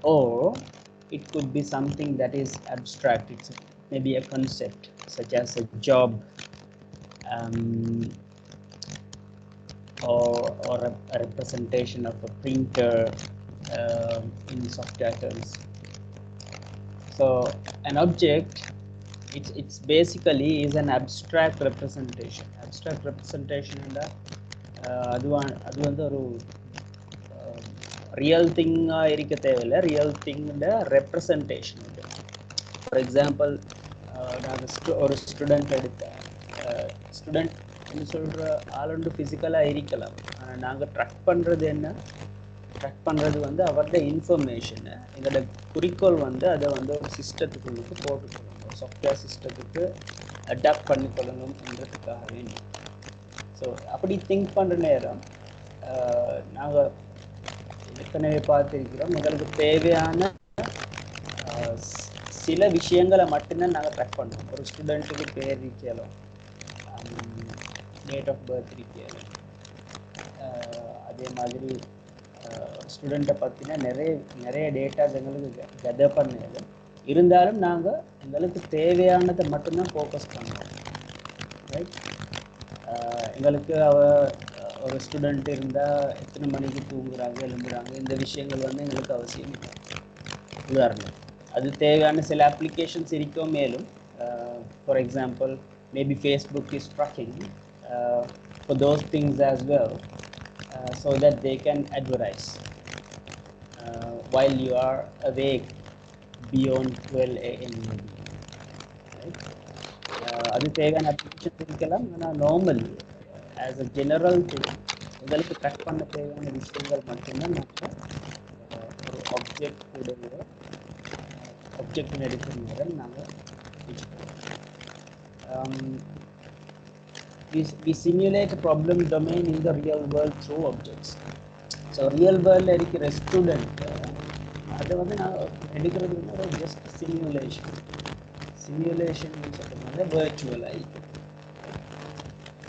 or it could be something that is abstract. It's maybe a concept such as a job, um, or a representation of a printer in software terms. So an object, it's basically is an abstract representation. Abstract representation and அது வந்து ஒரு real திங்காக இருக்க தேவையில்லை, real திங்கோட representation. For example, நாங்கள் ஒரு student எடுத்த student சொல்கிற ஆளுண்டு ஃபிசிக்கலாக இருக்கலாம். ஆனால் நாங்கள் ட்ராக் பண்ணுறது என்ன, ட்ராக் பண்ணுறது வந்து அவருடைய இன்ஃபர்மேஷனை, எங்களோட குறிக்கோள் வந்து அதை வந்து ஒரு சிஸ்டத்துக்குள்ளுக்கு போட்டுக்கொள்ளணும், ஒரு சாஃப்ட்வேர் சிஸ்டத்துக்கு அடாப்ட் பண்ணிக்கொள்ளணும்ன்றதுக்காக வேண்டி. ஸோ அப்படி திங்க் பண்ணுற நேரம் நாங்கள் ஏற்கனவே பார்த்துருக்கிறோம், எங்களுக்கு தேவையான சில விஷயங்களை மட்டும்தான் நாங்கள் ட்ராக் பண்ணுவோம். ஒரு ஸ்டூடெண்ட்டுக்கு பேர் இருக்கலாம், டேட் ஆஃப் பர்த் இருக்கலாம், அதே மாதிரி ஸ்டூடெண்ட்டை பற்றினா நிறைய டேட்டாஸ் எங்களுக்கு கெதர் பண்ணது. இருந்தாலும் நாங்கள் எங்களுக்கு தேவையானதை மட்டும்தான் ஃபோக்கஸ் பண்ணுவோம், ரைட்? எங்களுக்கு ஒரு ஸ்டூடெண்ட் இருந்தால் எத்தனை மணிக்கு தூங்குறாங்க, எழும்புறாங்க, இந்த விஷயங்கள் வந்து எங்களுக்கு அவசியம் இல்லை. உதாரணம், அது தேவையான சில அப்ளிகேஷன்ஸ் இருக்கும். மேலும் for example, maybe Facebook is tracking for those things as well, so that they can advertise while you are awake beyond 12 a.m. right? அது தேவையான அப்ளிகேஷன் இருக்கலாம். ஆனால் normal as a general thing எங்களுக்கு ட்ராக் பண்ண தேவையான விஷயங்கள் மட்டும்தான் நாங்கள் ஒரு ஆப்ஜெக்டின் அடிப்படையில் நாங்கள் we simulate a problem domain in the real world through objects. So real world இருக்கிற ஸ்டூடெண்ட் அதை வந்து நான் எடுக்கிறது வந்து ஜஸ்ட் சிமுலேஷன் சொல்கிறதுனால virtual ஆகிட்டு.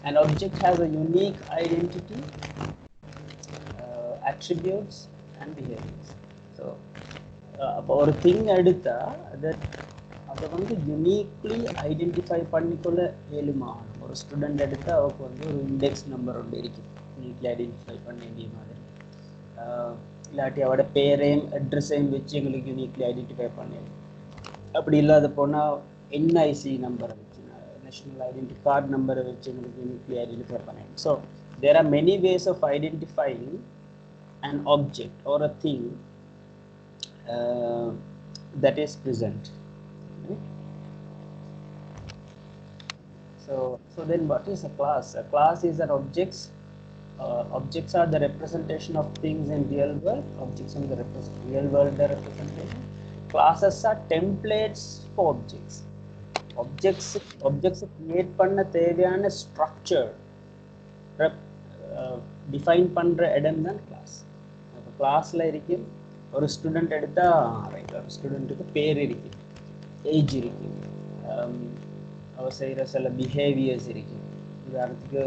An object has a unique identity, attributes and behaviors. So அப்போ ஒரு திங் எடுத்தால் அதை வந்து யுனிக்லி ஐடென்டிஃபை பண்ணிக்கொள்ள இயலுமாகணும். ஒரு ஸ்டூடெண்ட் எடுத்தால் அவருக்கு வந்து ஒரு இண்டெக்ஸ் நம்பர் ஒன்று இருக்குது, யுனிக்லி ஐடென்டிஃபை பண்ண வேண்டிய மாதிரி. இல்லாட்டி அவட பேரையும் அட்ரஸையும் வச்சு எங்களுக்கு யுனிக்லி ஐடென்டிஃபை பண்ணிடணும். அப்படி இல்லாத போனால் என்ஐசி நம்பரை வச்சு, நேஷனல் ஐடென்டி கார்டு நம்பரை வச்சு எங்களுக்கு யுனிக்லி ஐடென்டிஃபை பண்ணிடணும். So there are many ways of identifying an object or a thing that is present. So then what is a class? A class is an objects are the representation of things in real world. Objects in the real world representation. Classes are templates for objects. Objects create பண்ண தேவையான structure define பண்ற இடம் தான் class. அப்போ கிளாஸில் இருக்கு, ஒரு student எடுத்தால் ரைட், ஒரு ஸ்டூடெண்ட்டுக்கு பேர் இருக்கு, ஏஜ் இருக்கு, அவர் செய்கிற சில பிஹேவியர்ஸ் இருக்கு. உதாரணத்துக்கு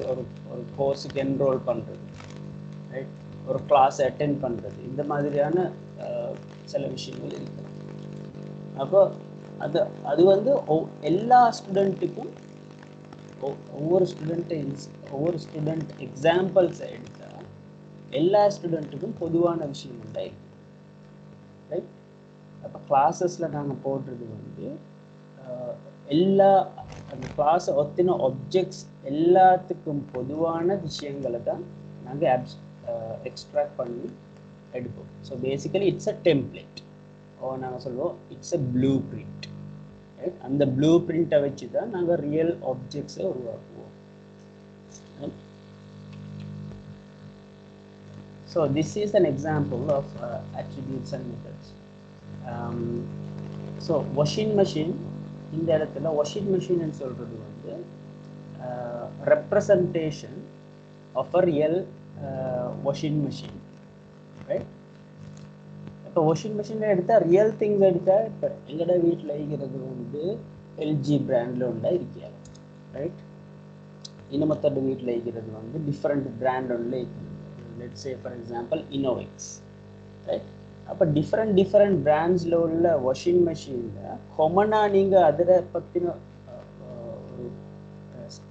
ஒரு கோர்ஸுக்கு என்ரோல் பண்ணுறது, ரைட், ஒரு கிளாஸ் அட்டென்ட் பண்ணுறது, இந்த மாதிரியான சில விஷயங்கள் இருக்கு. அப்போ அது வந்து எல்லா ஸ்டூடெண்ட்டுக்கும் ஒவ்வொரு ஸ்டூடெண்ட் எக்ஸாம்பிள்ஸை எடுத்தால் எல்லா ஸ்டூடெண்ட்டுக்கும் பொதுவான விஷயம் உண்டாயிருக்கு, ரைட்? அப்போ கிளாஸஸில் நாங்கள் போடுறது வந்து எல்லா அந்த கிளாஸை ஒத்தின ஆப்ஜெக்ட்ஸ் எல்லாத்துக்கும் பொதுவான விஷயங்களை தான் நாங்கள் எக்ஸ்ட்ராக்ட் பண்ணி எடுப்போம். So basically it's a template, நாங்கள் சொல்லுவோம் it's a blue print, right? அந்த ப்ளூ பிரிண்ட்டை வச்சு தான் நாங்கள் ரியல் ஆப்ஜெக்ட்ஸை உருவாக்குவோம். So this is an example of attributes and methods. So washing machine, இந்த இடத்துல washing machine ன்னு சொல்றது வந்து representation of a real washing machine, right? இப்போ வாஷிங் மிஷின் எடுத்தால் ரியல் திங்ஸ் எடுத்தால், இப்போ எங்களோட வீட்டில் இருக்கிறது வந்து எல்ஜி பிராண்டில் உண்டா இருக்காது, ரைட்? இன்னும் மற்ற வீட்டில் இருக்கிறது வந்து டிஃப்ரெண்ட் பிராண்ட் ஒன்றில் இருக்குது. Let's say for example Innovex, right? அப்போ டிஃப்ரெண்ட் பிராண்ட்ஸில் உள்ள வாஷிங் மெஷினில் காமனாக நீங்கள் அதில் பற்றின ஒரு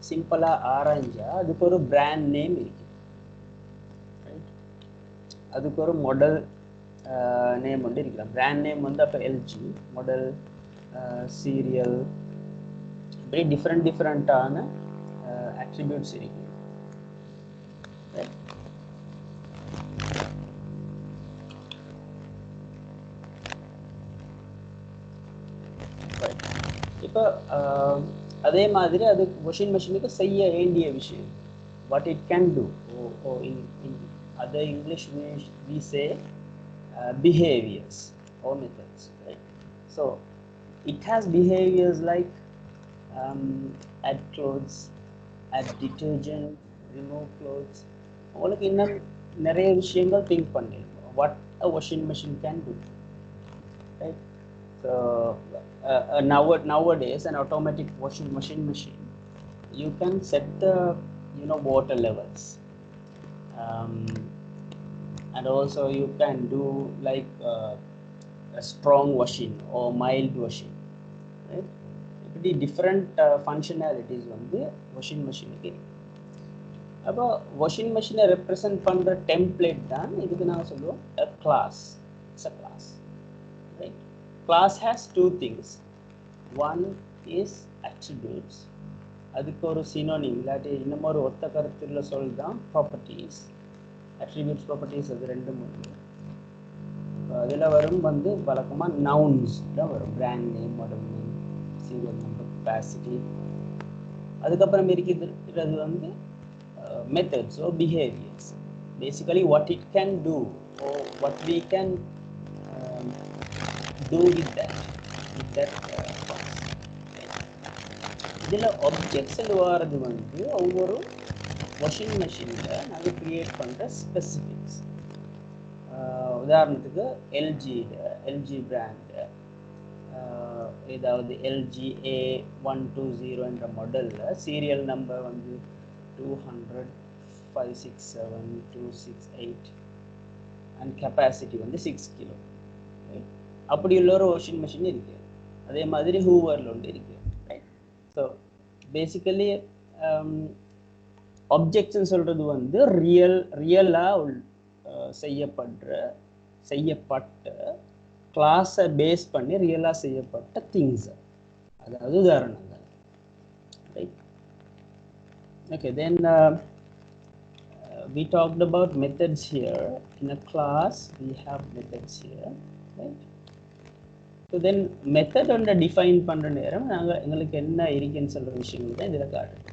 சிம்பிளாக ஆராய்ஞ்சா அதுக்கு ஒரு பிராண்ட் நேம் இருக்குது, அதுக்கு ஒரு மாடல் நேம் வந்து இருக்கலாம். பிராண்ட் நேம் வந்து அப்போ எல்ஜி, மாடல், சீரியல், இப்படி டிஃப்ரெண்ட்டான அட்ரிபியூட்ஸ் இருக்கு. இப்போ அதே மாதிரி அது வாஷிங் மெஷினுக்கு செய்ய வேண்டிய விஷயம், what it can do, or in other English we say behaviors or methods, right? So it has behaviors like add clothes, add detergent, remove clothes. உங்களுக்கு இன்னும் நிறைய விஷயங்கள் திங்க் பண்ணிருக்கோம் what a washing machine can do, right? So nowadays an automatic washing machine you can set the water levels, and also you can do like a strong washing or mild washing, right? இப்படி different functionalities வந்து washing மெஷினுக்கு இருக்கு. அப்போ washing மெஷினை represent பண்ணுற template தான் இதுக்கு நான் சொல்லுவோம் a class. It's a class, right? Class has two things. One is attributes, அதுக்கு ஒரு சினோனிம் இல்லாட்டி இன்னும் ஒரு ஒத்த கருத்துல சொல்தான் ப்ராப்பர்ட்டிஸ். அட்ரிபியூட்ஸ் ப்ராப்பர்ட்டிஸ் அது ரெண்டும் வந்து அதில் வரும் வந்து வழக்கமாக நவுன்ஸ் தான் வரும், brand name, model name, serial number, capacity. அதுக்கப்புறம் இருக்கிறது வந்து methods or behaviors, basically what it can do or what we can do with that class. இதில் ஆப்ஜெக்ட்ஸ் வாரது வந்து ஒவ்வொரு வாஷிங் மெஷினில் நாங்கள் க்ரியேட் பண்ணுற ஸ்பெசிஃபிக்ஸ். உதாரணத்துக்கு எல்ஜி பிராண்டு ஏதாவது எல்ஜி A120 என்ற மாடலில் சீரியல் நம்பர் வந்து 200, 567, 268 அண்ட் கெப்பாசிட்டி வந்து 6 கிலோ. அப்படி உள்ள ஒரு வாஷிங் மிஷின் இருக்குது. அதே மாதிரி ஹூவரில் ஒன்று இருக்குது, ரைட்? ஸோ பேசிக்கலி ஆப்ஜெக்ட்ஸ்ன்னு சொல்கிறது வந்து ரியலாக செய்யப்பட்ட கிளாஸை பேஸ் பண்ணி ரியலாக செய்யப்பட்ட திங்ஸ், அதாவது உதாரணங்கள், right? Okay, then we talked about methods here. In a class we have methods here, right? So then method under define பண்ற நேரம் நாங்கள் எங்களுக்கு என்ன இருக்குன்னு சொல்கிற விஷயங்கள் தான் இதில் காட்டுறோம்.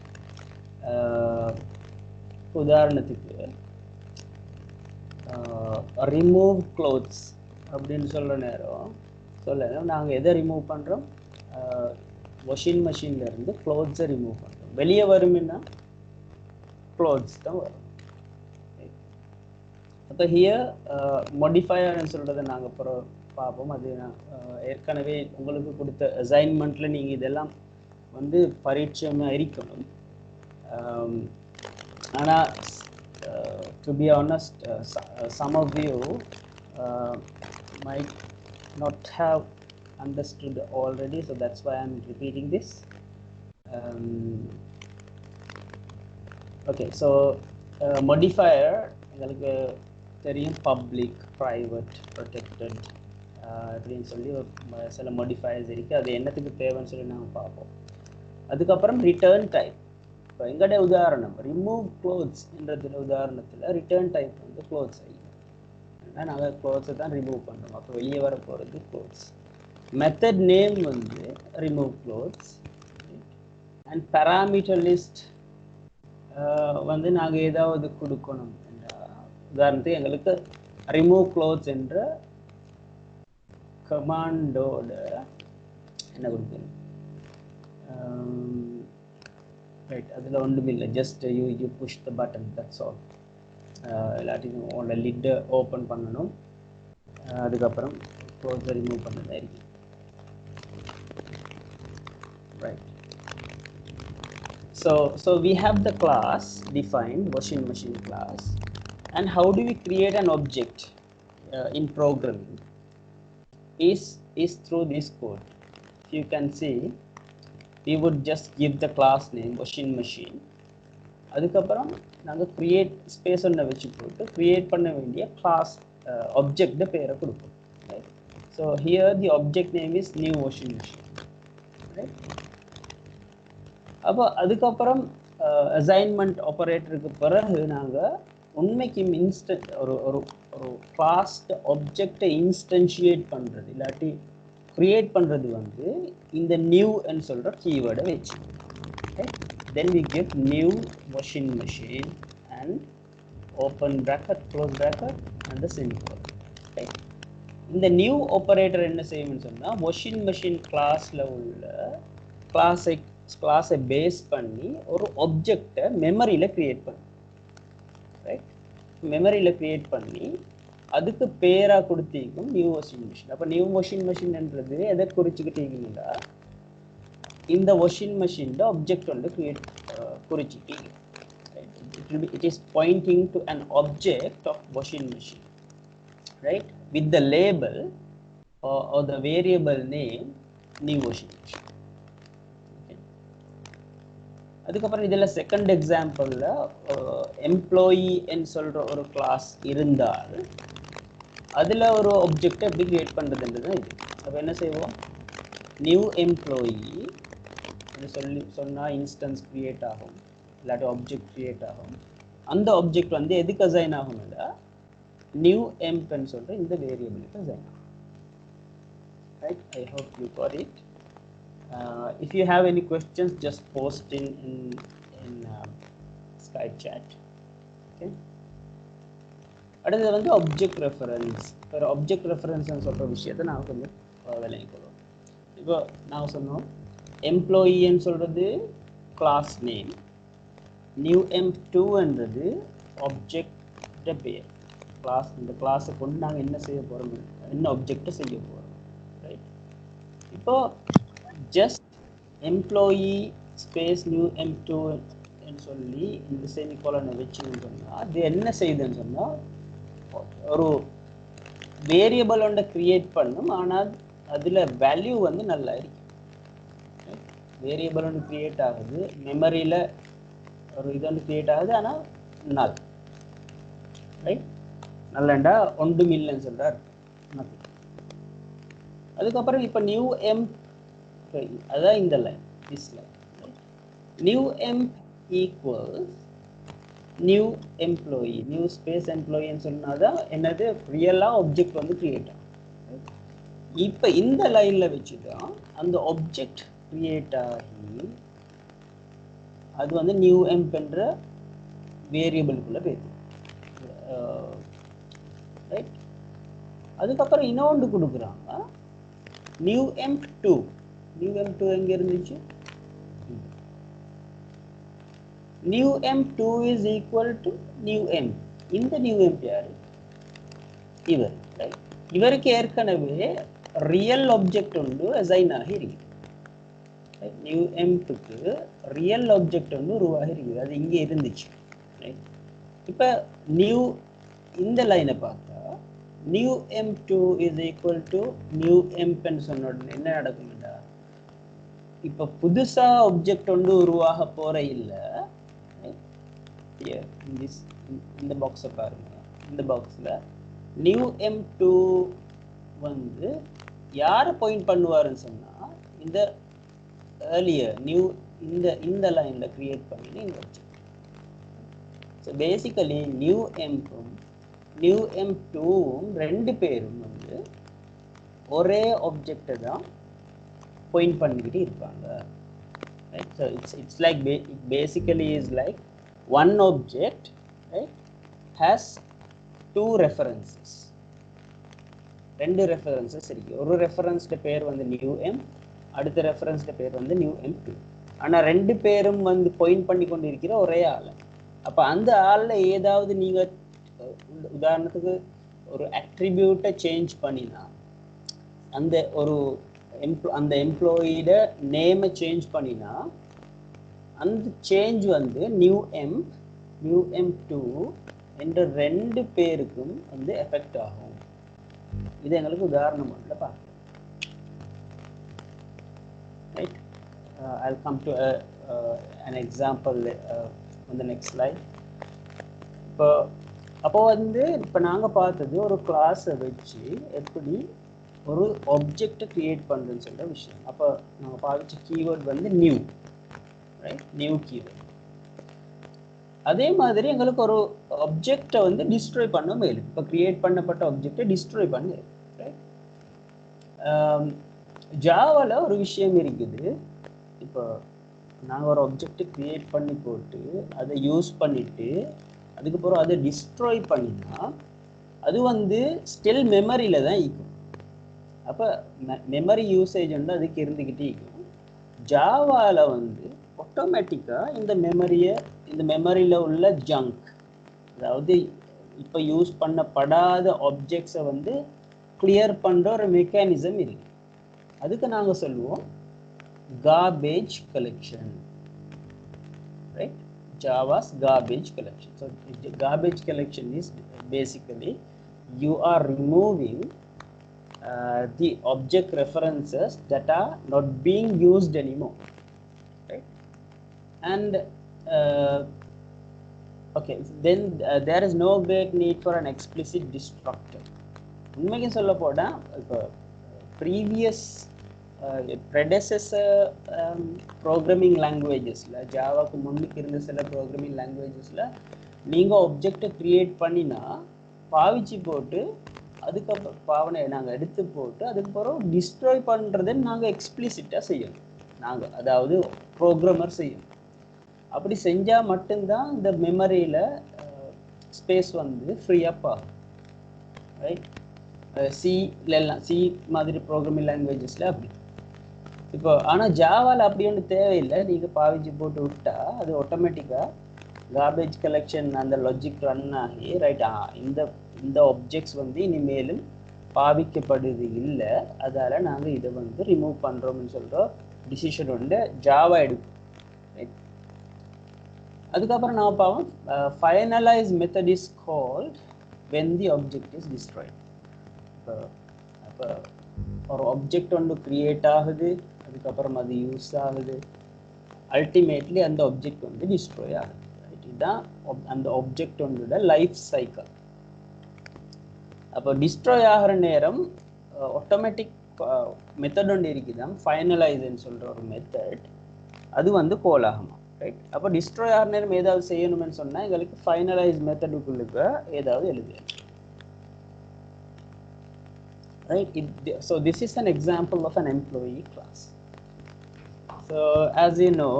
உதாரணத்துக்கு ரிமூவ் க்ளோத்ஸ் அப்படின்னு சொல்கிற நேரம் நாங்கள் எதை ரிமூவ் பண்ணுறோம்? வாஷிங் மெஷின்லேருந்து க்ளோத்ஸை ரிமூவ் பண்ணுறோம். வெளியே வரும்னா க்ளோத்ஸ் தான் வரும். அப்போ ஹியர் மோடிஃபயர்னு சொல்கிறத நாங்கள் அப்புறம் பார்ப்போம். அது ஏற்கனவே உங்களுக்கு கொடுத்த அசைன்மெண்ட்டில் நீங்கள் இதெல்லாம் வந்து பரீட்சையாக இருக்கணும். ஆனால் to be honest, some of you might not have understood already, so that's why I'm repeating this. Okay, so modifier உங்களுக்கு தெரியும், பப்ளிக், ப்ரைவேட், ப்ரொடெக்டட் அப்படின்னு சொல்லி சில மோடிஃபயர்ஸ் இருக்குது. அது என்னத்துக்கு தேவைன்னு சொல்லி நாங்கள் பார்ப்போம். அதுக்கப்புறம் ரிட்டர்ன் டைப். இப்போ எங்களுடைய உதாரணம் ரிமூவ் க்ளோத்ஸ் என்றதில் உதாரணத்தில் ரிட்டர்ன் டைப் வந்து க்ளோத்ஸ் ஆகிடும். ஏன்னா நாங்கள் க்ளோத்ஸை தான் ரிமூவ் பண்ணுறோம், அப்போ வெளியே வர போகிறது க்ளோத்ஸ். மெத்தட் நேம் வந்து remove clothes and parameter list வந்து நாங்கள் ஏதாவது கொடுக்கணும். உதாரணத்துக்கு எங்களுக்கு ரிமூவ் க்ளோத்ஸ் என்ற கமாண்டோட என்ன கொடுக்கணும்? ரைட், அதில் ஒன்றும் இல்லை, just you push the button, that's all. எல்லாத்தையும் உங்களோட லிட்டை ஓப்பன் பண்ணணும், அதுக்கப்புறம் க்ளோத்ஸை ரிமூவ் பண்ணதாக இருக்கு. Right, so we have the class defined, washing machine class, and how do we create an object? in programming is through this code. You can see we would just give the class name washing machine. அதுக்கப்புறம் நாங்கள் create space ஒன்றை வச்சு போட்டு create பண்ண வேண்டிய class object பேரை கொடுப்போம். Right? So here the object name is new washing machine. Right? அப்போ அதுக்கப்புறம் assignment operatorக்கு பிறகு நாங்கள் உண்மைக்கு ஒரு ஒரு ஒரு class object instantiate பண்ணுறது இல்லாட்டி create பண்ணுறது வந்து இந்த new ன்னு சொல்கிற keyword வச்சு. Okay? Then we give new washing machine and open bracket, close bracket and the semicolon. Okay? இந்த new operator என்ன செய்யும்னு சொன்னா washing machine classல உள்ள class-ஐ base பண்ணி ஒரு object-ஐ memory-ல create பண்ணும். Right? memory-ல create பண்ணி அதுக்கு பேரா கொடுத்திருக்கும் new washing machine. அப்ப new washing machine என்றது எதை குறிச்சுக்கிட்டீங்கன்னா இந்த washing machine the object on the create குறிச்சிட்டீங்க. Right? It is pointing to an object of washing machine, right, with the label or the variable name new washing machine. Okay. அதுக்கப்புறம் இதில் second எக்ஸாம்பிளில் employee ன்னு சொல்கிற ஒரு class இருந்தால் அதில் ஒரு ஒப்ஜெக்டை எப்படி create பண்ணுறதுன்றது இது. அப்போ என்ன செய்வோம், நியூ எம்ப்ளாயி சொன்னால் இன்ஸ்டன்ஸ் கிரியேட் ஆகும் இல்லாட்டி ஆப்ஜெக்ட் கிரியேட் ஆகும். அந்த ஆப்ஜெக்ட் வந்து எதுக்கு அசைன் ஆகும்னா நியூ எம்ப்னு சொல்கிற இந்த வேரியபிளுக்கு அசைன் ஆகும். Right, I hope you got it. If you have any questions, just post in Skype chat. Okay. அடுத்தது வந்து ஆப்ஜெக்ட் ரெஃபரன்ஸ். ஒரு ஆப்ஜெக்ட் ரெஃபரன்ஸ்னு சொல்கிற விஷயத்தை நான் கொஞ்சம் விளங்கிக்கொள்வோம். இப்போ நான் சொன்னோம் எம்ப்ளாயின்னு சொல்கிறது கிளாஸ் நேம், நியூ எம்2ன்றது ஆப்ஜெக்ட் பேர். இந்த கிளாஸை கொண்டு நாங்கள் என்ன செய்ய போகிறோம், என்ன ஆப்ஜெக்டை செய்ய போகிறோம். ரைட், இப்போ ஜஸ்ட் எம்ப்ளாயி ஸ்பேஸ் நியூ எம்2ன்னு சொல்லி இந்த செமிகோலனை வச்சுன்னு சொன்னால் அது என்ன செய்யுதுன்னு சொன்னால் ஒரு வேரியபிள் ஒன்றை கிரியேட் பண்ணும். ஆனால் அதில் வேல்யூ வந்து நல்லா இருக்கு. வேரியபிள் ஒன்று கிரியேட் ஆகுது, மெமரியில் ஒரு இது ஒன்று கிரியேட் ஆகுது, ஆனால் நல். ரைட், நல்லண்டா ஒன்றும் இல்லைன்னு சொல்கிறார். அதுக்கப்புறம் இப்போ நியூ எம், அதான் இந்த line, this line. New M equals new employee, new space எம்ப்ளாயின்னு சொன்னாதான் என்னது ரியலாக ஆப்ஜெக்ட் வந்து கிரியேட் ஆகும். இப்போ இந்த லைனில் வச்சு தான் அந்த ஆப்ஜெக்ட் கிரியேட் ஆகி அது வந்து நியூ எம்ப் என்ற வேரியபிளுக்குள்ளே போயிடும். ரைட், அதுக்கப்புறம் இன்னொன்று கொடுக்குறாங்க நியூ எம்2. நியூ எம்2 எங்கே இருந்துச்சு, new M2 is equal to new M. இந்த நியூ எம்ப் யாரு, இவர். ரைட், இவருக்கு ஏற்கனவே ரியல் ஆப்ஜெக்ட் ஒன்று அசைன் ஆகி இருக்குது. நியூ எம்ப்க்கு ரியல் ஆப்ஜெக்ட் ஒன்று உருவாகி இருக்குது, அது இங்கே இருந்துச்சு. ரைட், இப்போ நியூ இந்த லைனை பார்த்தா new M2 is equal to new எம்ப்னு சொன்ன உடனே என்ன நடக்கும்டா, இப்போ புதுசாக ஆப்ஜெக்ட் ஒன்று உருவாக போகிற இல்லை. இந்த பாக்ஸை பாருங்க, இந்த பாக்ஸில் நியூ எம்2 வந்து யாரை பாயிண்ட் பண்ணுவாருன்னு சொன்னால் இந்த earlier நியூ இந்த லைனில் கிரியேட் பண்ணின இந்த ஆப்ஜெக்ட். ஸோ பேசிக்கலி நியூ எம்ப்பும் நியூ எம்2வும் ரெண்டு பேரும் வந்து ஒரே ஆப்ஜெக்டை தான் பாயிண்ட் பண்ணிக்கிட்டு இருப்பாங்க. Right, so it's like it basically is like one object, right, has two references. ரெண்டு ரெஃபரன்சஸ் இருக்கு. ஒரு ரெஃபரன்ஸ்ட பேர் வந்து நியூ எம், அடுத்த ரெஃபரன்ஸ்ட பேர் வந்து நியூ எம்2. ஆனால் ரெண்டு பேரும் வந்து பாயிண்ட் பண்ணி கொண்டு இருக்கிற ஒரே ஆள். அப்போ அந்த ஆளில் ஏதாவது நீங்கள் உதாரணத்துக்கு ஒரு அட்ரிபியூட்டை சேஞ்ச் பண்ணினா, அந்த எம்ப்ளாயியோட நேமை சேஞ்ச் பண்ணினா அந்த சேஞ்ச் வந்து நியூ எம்2 என்ற ரெண்டு பேருக்கும் வந்து எஃபெக்ட் ஆகும். இது எங்களுக்கு உதாரணம் ஒன்றுல பார்க்கலாம். Right? I'll come to an example on the next slide. அப்போ வந்து இப்போ நாங்கள் பார்த்தது ஒரு கிளாஸை வச்சு எப்படி ஒரு ஆப்ஜெக்டை கிரியேட் பண்ணுறதுன்னு சொல்கிற விஷயம். அப்போ நாங்கள் பாவிச்ச கீவேர்ட் வந்து நியூ, ரைட்? New keyword. அதே மாதிரி எங்களுக்கு ஒரு ஆப்ஜெக்டை வந்து டிஸ்ட்ராய் பண்ண மேலும். இப்போ கிரியேட் பண்ணப்பட்ட ஆப்ஜெக்டை டிஸ்ட்ராய் பண்ண ரைட். ஜாவாவில் ஒரு விஷயம் இருக்குது. இப்போ நாங்கள் ஒரு ஆப்ஜெக்டை கிரியேட் பண்ணி போட்டு அதை யூஸ் பண்ணிட்டு அதுக்கப்புறம் அதை டிஸ்ட்ராய் பண்ணினா அது வந்து ஸ்டில் மெமரியில் தான் இருக்கும். அப்போ மெமரி யூசேஜ் வந்து அதுக்கு இருந்துக்கிட்டே இருக்கும். ஜாவாவில் வந்து ஆட்டோமேட்டிக்காக இந்த மெமரியில் உள்ள ஜங்க், அதாவது இப்போ யூஸ் பண்ணப்படாத ஆப்ஜெக்ட்ஸை வந்து கிளியர் பண்ணுற ஒரு மெக்கானிசம் இருக்கு. அதுக்கு நாங்கள் சொல்லுவோம் garbage collection, right? Java's garbage collection. So garbage collection is basically you are removing the object references that are not being used anymore, right? And okay, then there is no great need for an explicit destructor. உண்மைக்கு சொல்ல போனா இப்போ previous predecessor programming languagesல ஜாவாக்கு முன்னுக்கு இருந்த சில programming லாங்குவேஜஸ்ல நீங்க ஆப்ஜெக்டை create பண்ணினா பாவிச்சு போட்டு அதுக்கப்புறம் பாவனை நாங்கள் எடுத்து போட்டு அதுக்கப்புறம் டிஸ்ட்ராய் பண்ணுறதை நாங்கள் எக்ஸ்பிளிசிட்டாக செய்யணும். நாங்கள் அதாவது ப்ரோக்ராமர் செய்யணும். அப்படி செஞ்சால் மட்டும்தான் இந்த மெமரியில் ஸ்பேஸ் வந்து ஃப்ரீ அப் ஆகும், ரைட்? சி மாதிரி ப்ரோக்ராமிங் லாங்குவேஜஸில் அப்படி. இப்போ ஆனால் ஜாவாவில் அப்படி ஒன்று தேவையில்லை. நீங்கள் பாவிச்சு போட்டு விட்டா அது ஆட்டோமேட்டிக்காக கார்பேஜ் கலெக்ஷன் அந்த லாஜிக் ரன் ஆகி ரைட் இந்த ஆப்ஜெக்ட்ஸ் வந்து இனிமேலும் பாவிக்கப்படுது இல்லை, அதால் நாங்கள் இதை வந்து ரிமூவ் பண்ணுறோம்னு சொல்கிற டிசிஷன் வந்து ஜாவா எடுக்கும், ரைட்? அதுக்கப்புறம் நான் பார்ப்போம் finalise method is called when the object is destroyed. அப்போ ஒரு ஆப்ஜெக்ட் ஒன்று கிரியேட் ஆகுது, அதுக்கப்புறம் அது யூஸ் ஆகுது, அல்டிமேட்லி அந்த ஆப்ஜெக்ட் வந்து டிஸ்ட்ராய் ஆகுது, ரைட்? இதுதான் அந்த ஆப்ஜெக்ட் ஒன்றோட லைஃப் சைக்கிள். அப்போ டிஸ்ட்ராய் ஆகிற நேரம் ஆட்டோமேட்டிக் மெத்தட் ஒன்று இருக்குதான் ஃபைனலைஸ்ன்னு சொல்கிற ஒரு மெத்தட், அது வந்து கோல் ஆகுமா, ரைட்? அப்போ டிஸ்ட்ராய் ஆகிற நேரம் ஏதாவது செய்யணும்னு சொன்னால் எங்களுக்கு ஃபைனலைஸ் மெத்தடுக்குள்ளுக்கு ஏதாவது எழுதுவேன், right? So this is an example of an employee class. So as you know,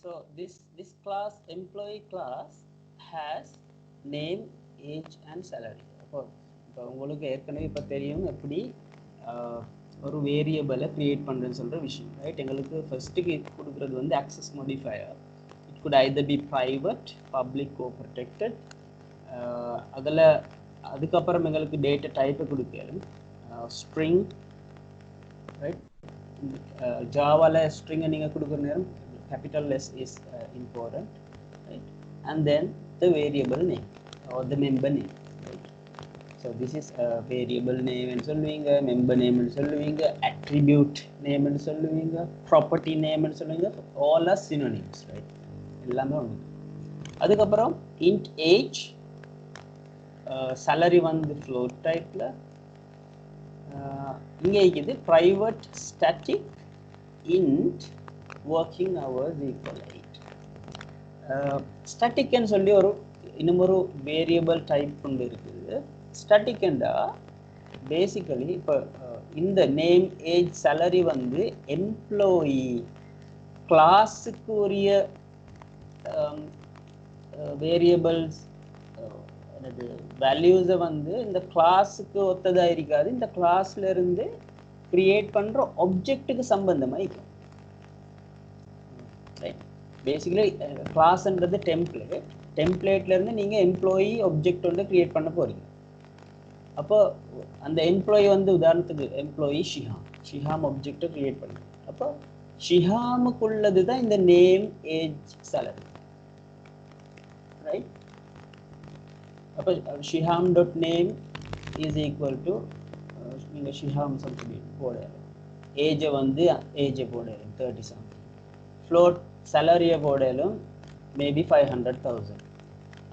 so this class, employee class, has name, age and salary. அப்போ உங்களுக்கு ஏற்கனவே இப்போ தெரியும் எப்படி ஒரு வேரியபிளை கிரியேட் பண்ணுறதுன்னு சொல்கிற விஷயம், ரைட்? எங்களுக்கு ஃபஸ்ட்டுக்கு கொடுக்குறது வந்து access modifier. It could either be private, public, or protected. அதில் அதுக்கப்புறம் எங்களுக்கு டேட்டா டைப்பை கொடுக்கணும், ஸ்ட்ரிங், ரைட்? ஜாவாவில் ஸ்ட்ரிங்கை நீங்கள் கொடுக்குற நேரம் capital S is important, right? And then the variable name or the member name, right? So this is a variable name and சொல்லுவீங்க, member name and சொல்லுவீங்க, attribute name and சொல்லுவீங்க, property name and சொல்லுவீங்க. All are synonyms, right? எல்லாமே ஒன்று. அதுக்கப்புறம் int age, salary வந்து float typeல, இங்கே இருக்குது private static int working hours equal 8. static ன்னு சொல்லி இன்னும் ஒரு வேரியபிள் டைப் கொண்டு இருக்குது. static என்றா பேசிக்கலி இப்போ இந்த நேம், ஏஜ், salary வந்து எம்ப்ளாயி கிளாஸுக்கு உரிய வேரியபிள்ஸ் என்னது வேல்யூஸை வந்து இந்த கிளாஸுக்கு ஒத்ததாக இருக்காது, இந்த கிளாஸ்ல இருந்து கிரியேட் பண்ணுற ஆப்ஜெக்ட்டுக்கு சம்பந்தமாக இருக்கும். பேசிக்கலி கிளாஸ்ன்றது டெம்ப்ளேட்ல இருந்து நீங்க எம்ப்ளாயி ஆப்ஜெக்ட் வந்து கிரியேட் பண்ண போறீங்க. அப்போ அந்த எம்ப்ளாயி வந்து உதாரணத்துக்கு எம்ப்ளாயி ஷிஹான், ஷிஹாம் ஆப்ஜெக்டை கிரியேட் பண்ணுறோம். அப்போ ஷிஹாமுக்குள்ளது தான் இந்த நேம் ஏஜ் salary, ரைட்? அப்போ Shiham dot name is equal to நீங்கள் ஷிஹாம் சொல்லி போடுறது, ஏஜை வந்து ஏஜை போடுறது 30 something, ஃப்ளோட் salary-யை போடலும் மேபி 500,000.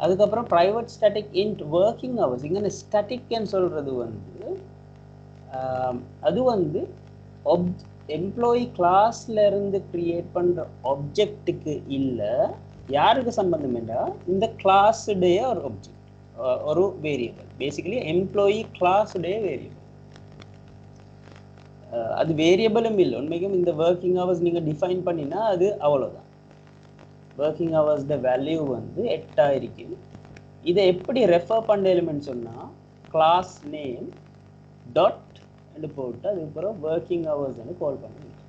அதுக்கப்புறம் private static int working hours. இங்கே ஸ்டாட்டிக்னு சொல்கிறது வந்து அது வந்து எம்ப்ளாயி கிளாஸ்ல இருந்து கிரியேட் பண்ற ஆப்ஜெக்ட்டுக்கு இல்லை, யாருக்கு சம்பந்தம் என்றால் இந்த கிளாஸுடைய ஒரு ஆப்ஜெக்ட், ஒரு வேரியபிள், பேசிக்கலி எம்ப்ளாயி கிளாஸுடைய வேரியபிள். அது வேரியபிளும் இல்லை, உண்மைக்கும் இந்த ஒர்க்கிங் ஹவர்ஸ் நீங்கள் டிஃபைன் பண்ணினா அது அவ்வளோதான். ஒர்க்கிங் ஹவர்ஸ் வேல்யூ வந்து 8 இருக்கு. இதை எப்படி ரெஃபர் பண்ணலும்னு சொன்னால் கிளாஸ் நேம் டாட் போட்டு அதுக்கப்புறம் ஒர்க்கிங் ஹவர்ஸ் கால் பண்ணுவீங்க,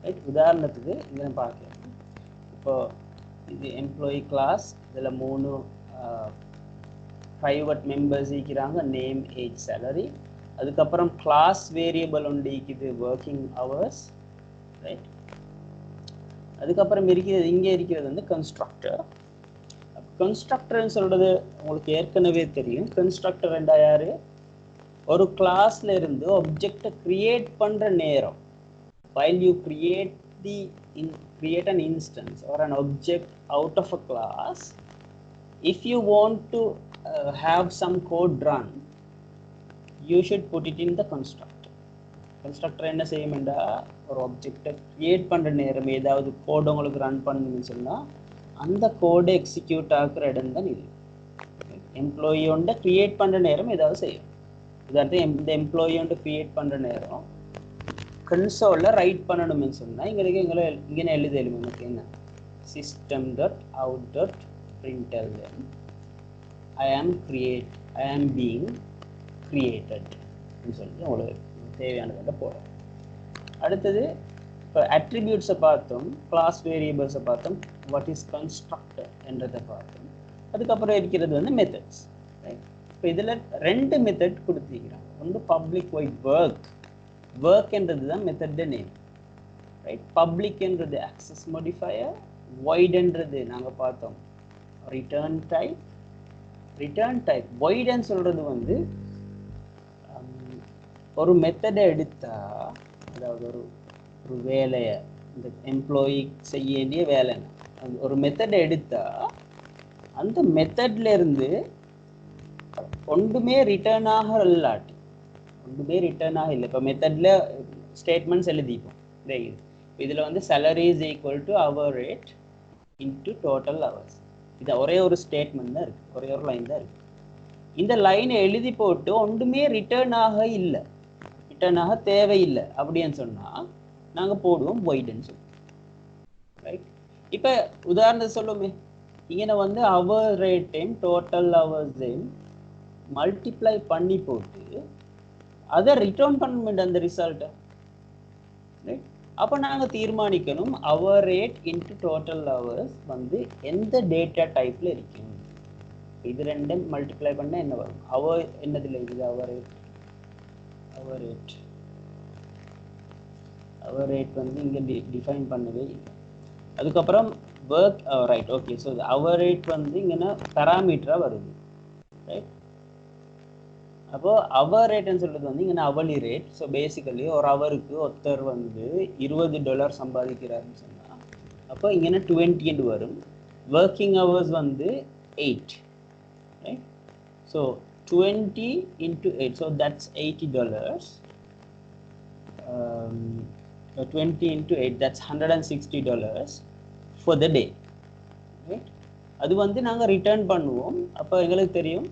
ரைட்? உதாரணத்துக்கு இங்கே பார்க்கலாம். இப்போ இது எம்ப்ளாயி கிளாஸ், இதில் 3 ப்ரைவேட் மெம்பர்ஸ் இருக்கிறாங்க, நேம் ஏஜ் salary. அதுக்கப்புறம் கிளாஸ் வேரியபிள் ஒன்று இருக்குது ஒர்க்கிங் ஹவர்ஸ், ரைட்? அதுக்கப்புறம் இருக்கிறது இங்கே இருக்கிறது வந்து கன்ஸ்ட்ரக்டர். கன்ஸ்ட்ரக்டர்னு சொல்கிறது உங்களுக்கு ஏற்கனவே தெரியும். கன்ஸ்ட்ரக்டர் ரெண்டா யாரு? ஒரு கிளாஸ்ல இருந்து ஆப்ஜெக்டை கிரியேட் பண்ற நேரம், while you create an instance or an object out of a class, if you want to have some code run, you should put it in the constructor. Constructor என்ன செய்யும்டா, ஒரு ஆப்ஜெக்டை கிரியேட் பண்ற நேரம் ஏதாவது கோட் உங்களுக்கு run பண்ணணும்னு சொன்னா அந்த கோடை எக்ஸிக்யூட் ஆகுற இடம் தான் இது. எம்ப்ளாயியோட கிரியேட் பண்ற நேரம் ஏதாவது செய்யும். உதாரணத்துக்கு இந்த எம்ப்ளாயியோட கிரியேட் பண்ற நேரம் கன்சோலில் ரைட் பண்ணணும்னு சொன்னால் இங்கே எழுதலும் உங்களுக்கு என்ன, system dot out dot println I am being created சொல்லி உங்களுக்கு தேவையானதை போடும். அடுத்தது இப்போ அட்ரிபியூட்ஸை பார்த்தோம், கிளாஸ் வேரியபிள்ஸை பார்த்தோம், வாட் இஸ் கன்ஸ்ட்ரக்டர் என்றதை பார்த்தோம். அதுக்கப்புறம் இருக்கிறது வந்து மெத்தட்ஸ், ரைட்? இப்போ இதில் 2 மெத்தட் கொடுத்துருக்கிறாங்க. ஒன்று பப்ளிக் வைட் ஒர்க் என்றது தான் மெத்தட் நேம், ரைட்? பப்ளிக் என்றது ஆக்சஸ் மோடிஃபையர், வைட் என்றது நாங்கள் பார்த்தோம் ரிட்டர்ன் டைப். வைடுன்னு சொல்கிறது வந்து ஒரு மெத்தடை எடுத்தா, அதாவது ஒரு வேலையை இந்த எம்ப்ளாயி செய்ய வேண்டிய வேலை, ஒரு மெத்தடை எடுத்தா அந்த மெத்தட்ல இருந்து ஒன்றுமே ரிட்டர்ன் ஆக இல்லாட்டி, ஒன்றுமே ரிட்டர்ன் ஆக இல்லை. இப்போ மெத்தட்ல ஸ்டேட்மெண்ட்ஸ் எழுதிப்போம். இதில் வந்து salary is equal to hour rate into total hours. இது ஒரே ஒரு ஸ்டேட்மெண்ட் தான் இருக்குது, ஒரே ஒரு லைன் தான் இருக்குது. இந்த லைனை எழுதி போட்டு ஒன்றுமே ரிட்டர்ன் ஆக இல்லை, ரிட்டர்ன் ஆக தேவையில்லை அப்படின்னு சொன்னால் நாங்கள் போடுவோம் வைடுன்னு சொல்லுவோம், ரைட்? இப்போ உதாரணத்தை சொல்லுவோமே, இங்கே வந்து அவர் ரேட்டையும் டோட்டல் ஹவர்ஸையும் மல்டிப்ளை பண்ணி போட்டு அதை ரிட்டர்ன் பண்ண அந்த ரிசல்ட்டை, ரைட்? அப்போ நாங்கள் தீர்மானிக்கணும் அவர் ரேட் இன்ட்டு டோட்டல் ஹவர்ஸ் வந்து எந்த டேட்டா டைப்பில் இருக்கும். இது ரெண்டும் மல்டிப்ளை பண்ணால் என்ன வரும்? அவர் என்னதில் இருக்குது? அவர் ரேட் வந்து இங்கே டிஃபைன் பண்ணவே இல்லை. அதுக்கப்புறம் ஒர்க், ரைட், ஓகே. ஸோ அவர் ரேட் வந்து இங்கே பேராமீட்டராக வருது, ரைட்? அப்போ அவர் ரேட்னு சொல்கிறது வந்து இங்கே அவலி ரேட். ஸோ பேசிக்கலி ஒரு அவருக்கு ஒருத்தர் வந்து $20 சம்பாதிக்கிறாருன்னு சொன்னால் அப்போ இங்கே 20 வரும். ஒர்க்கிங் ஹவர்ஸ் வந்து 8, right? So 20 into 8, so that's $80. 20 into 8, that's $160 for the day, right? அது வந்து நாங்கள் ரிட்டர்ன் பண்ணுவோம். அப்போ எங்களுக்கு தெரியும்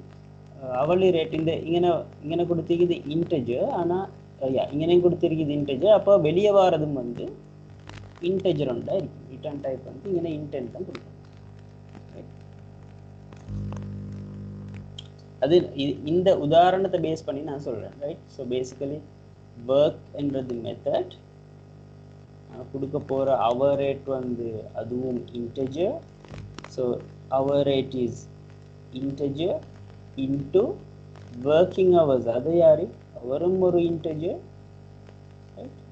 அவலி ரேட் இந்த இங்கே கொடுத்திருக்குது இன்டெஜர், ஆனால் இங்கே கொடுத்திருக்குது இன்டெஜர். அப்போ வெளியே வாரதும் வந்து இன்டெஜர் ஒன்றா இருக்கும். ரிட்டர்ன் டைப் வந்து இங்கே இன்டென்ட் தான் கொடுக்கும். அது இந்த உதாரணத்தை பேஸ் பண்ணி நான் சொல்கிறேன், ரைட்? ஸோ பேசிக்கலி ஒர்க் என்றது மெத்தட், கொடுக்க போகிற அவர் ரேட் வந்து அதுவும் இன்டெஜர். ஸோ அவர் rate is integer into working hours, அது யாரு? அவரும் ஒரு இன்டெஜர்.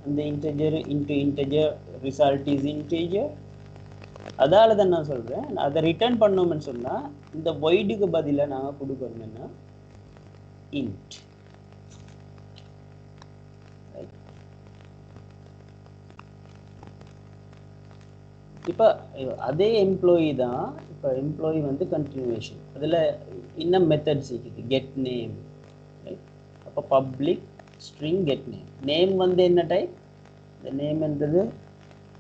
அந்த integer into integer result is integer. அதால தான் நான் சொல்றேன், அதை ரிட்டர்ன் பண்ணோம்னு சொன்னா இந்த voidக்கு பதிலா நாங்க கொடுக்கணும்னா int. இப்போ அதே எம்ப்ளாயி தான், இப்போ எம்ப்ளாயி வந்து கண்டினியூவேஷன், அதில் இன்னும் மெத்தட்ஸ் இருக்குது, கெட் நேம். அப்போ public string get name. Name வந்து என்ன டைப்? இந்த நேம் என்றது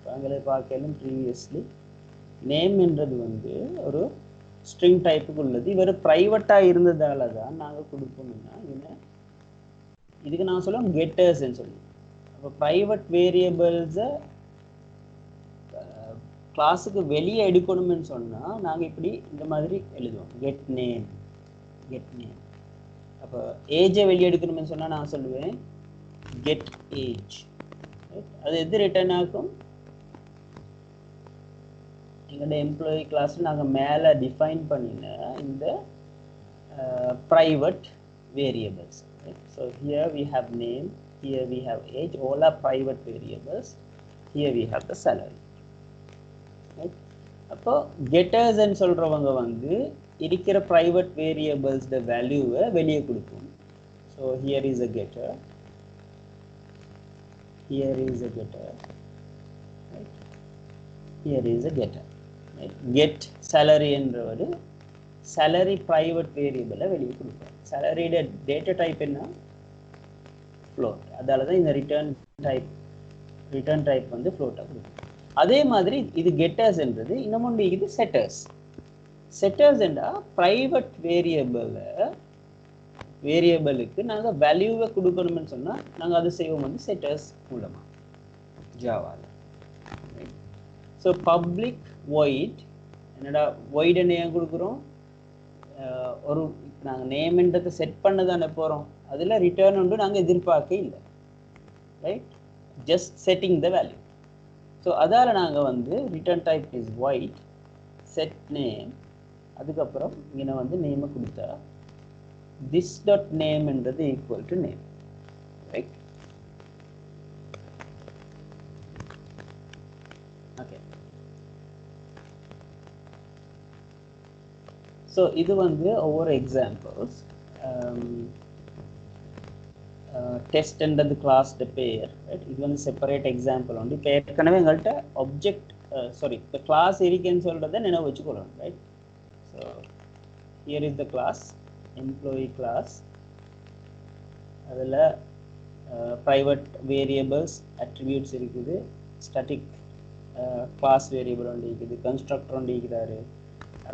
நாங்களே பார்க்கலாம் ப்ரீவியஸ்லி. நேம் என்றது வந்து ஒரு ஸ்ட்ரிங் டைப்புக்கு உள்ளது. இவர் ப்ரைவேட்டாக இருந்ததால தான் நாங்கள் கொடுக்கணும்னா இதுக்கு நான் சொல்லுவோம் கெட்டர்ஸ்ன்னு சொல்லி. அப்போ ப்ரைவேட் வேரியபிள்ஸை கிளாஸுக்கு வெளியே எடுக்கணும்னு சொன்னால் நாங்கள் இப்படி இந்த மாதிரி எழுதுவோம், கெட் நேம். அப்போ ஏஜை வெளியே எடுக்கணும்னு சொன்னால் நான் சொல்லுவேன் கெட் ஏஜ். அது எது ரிட்டர்ன் ஆகும்? எங்களோட எம்ப்ளாயி கிளாஸில் நாங்கள் மேலே டிஃபைன் பண்ணின இந்த private variables. So here we have name, here we have age, all are private variables. Here we have the salary. அப்போ கெட்டர்ஸ்ன்னு சொல்கிறவங்க வந்து இருக்கிற ப்ரைவேட் வேரியபிள்ஸ் வேல்யூவை வெளியே கொடுக்கும். So here is a getter, here is a getter, right? Here is a getter, right? Get salary என்றவர் salary private variable வெளியே கொடுப்பார். salary data type என்ன? float. அதால தான் இந்த return type வந்து float கொடுக்கும். அதே மாதிரி இது getters என்றது இன்னொன்று இது setters. setters என்றா private வேரியபிளுக்கு நாங்கள் வேல்யூவை கொடுக்கணும்னு சொன்னால் நாங்கள் அதை செய்வோம் வந்து செட்டர்ஸ் மூலமாக ஜாவாவில். ஸோ பப்ளிக் void, என்னடா void ஏன் கொடுக்குறோம்? ஒரு நாங்கள் நேம்ன்றதை செட் பண்ண தானே போகிறோம், அதில் ரிட்டர்ன் உண்டு நாங்கள் எதிர்பார்க்க இல்லை, right? Just setting the value. So அதால் நாங்கள் வந்து return type is void set name. அதுக்கப்புறம் இங்கே வந்து நேமை கொடுத்தா this dot name என்றது equal to name, right? Okay. So இது வந்து ஒவ்வொரு எக்ஸாம்பிள்ஸ். டெஸ்ட் என்றது கிளாஸ் பேர், ரைட்? இது வந்து செப்பரேட் எக்ஸாம்பிள் உண்டு. இப்போ ஏற்கனவே எங்கள்கிட்ட ஆப்ஜெக்ட் இப்போ கிளாஸ் இருக்குன்னு சொல்கிறத நினைவு வச்சுக்கொள்ளணும், right? So here is the class employee class. அதில் ப்ரைவேட் வேரியபிள்ஸ் attributes இருக்குது, ஸ்டாட்டிக் கிளாஸ் வேரியபிள் ஒன்று இருக்குது, கன்ஸ்ட்ரக்டர் ஒன்று இருக்கிறாரு,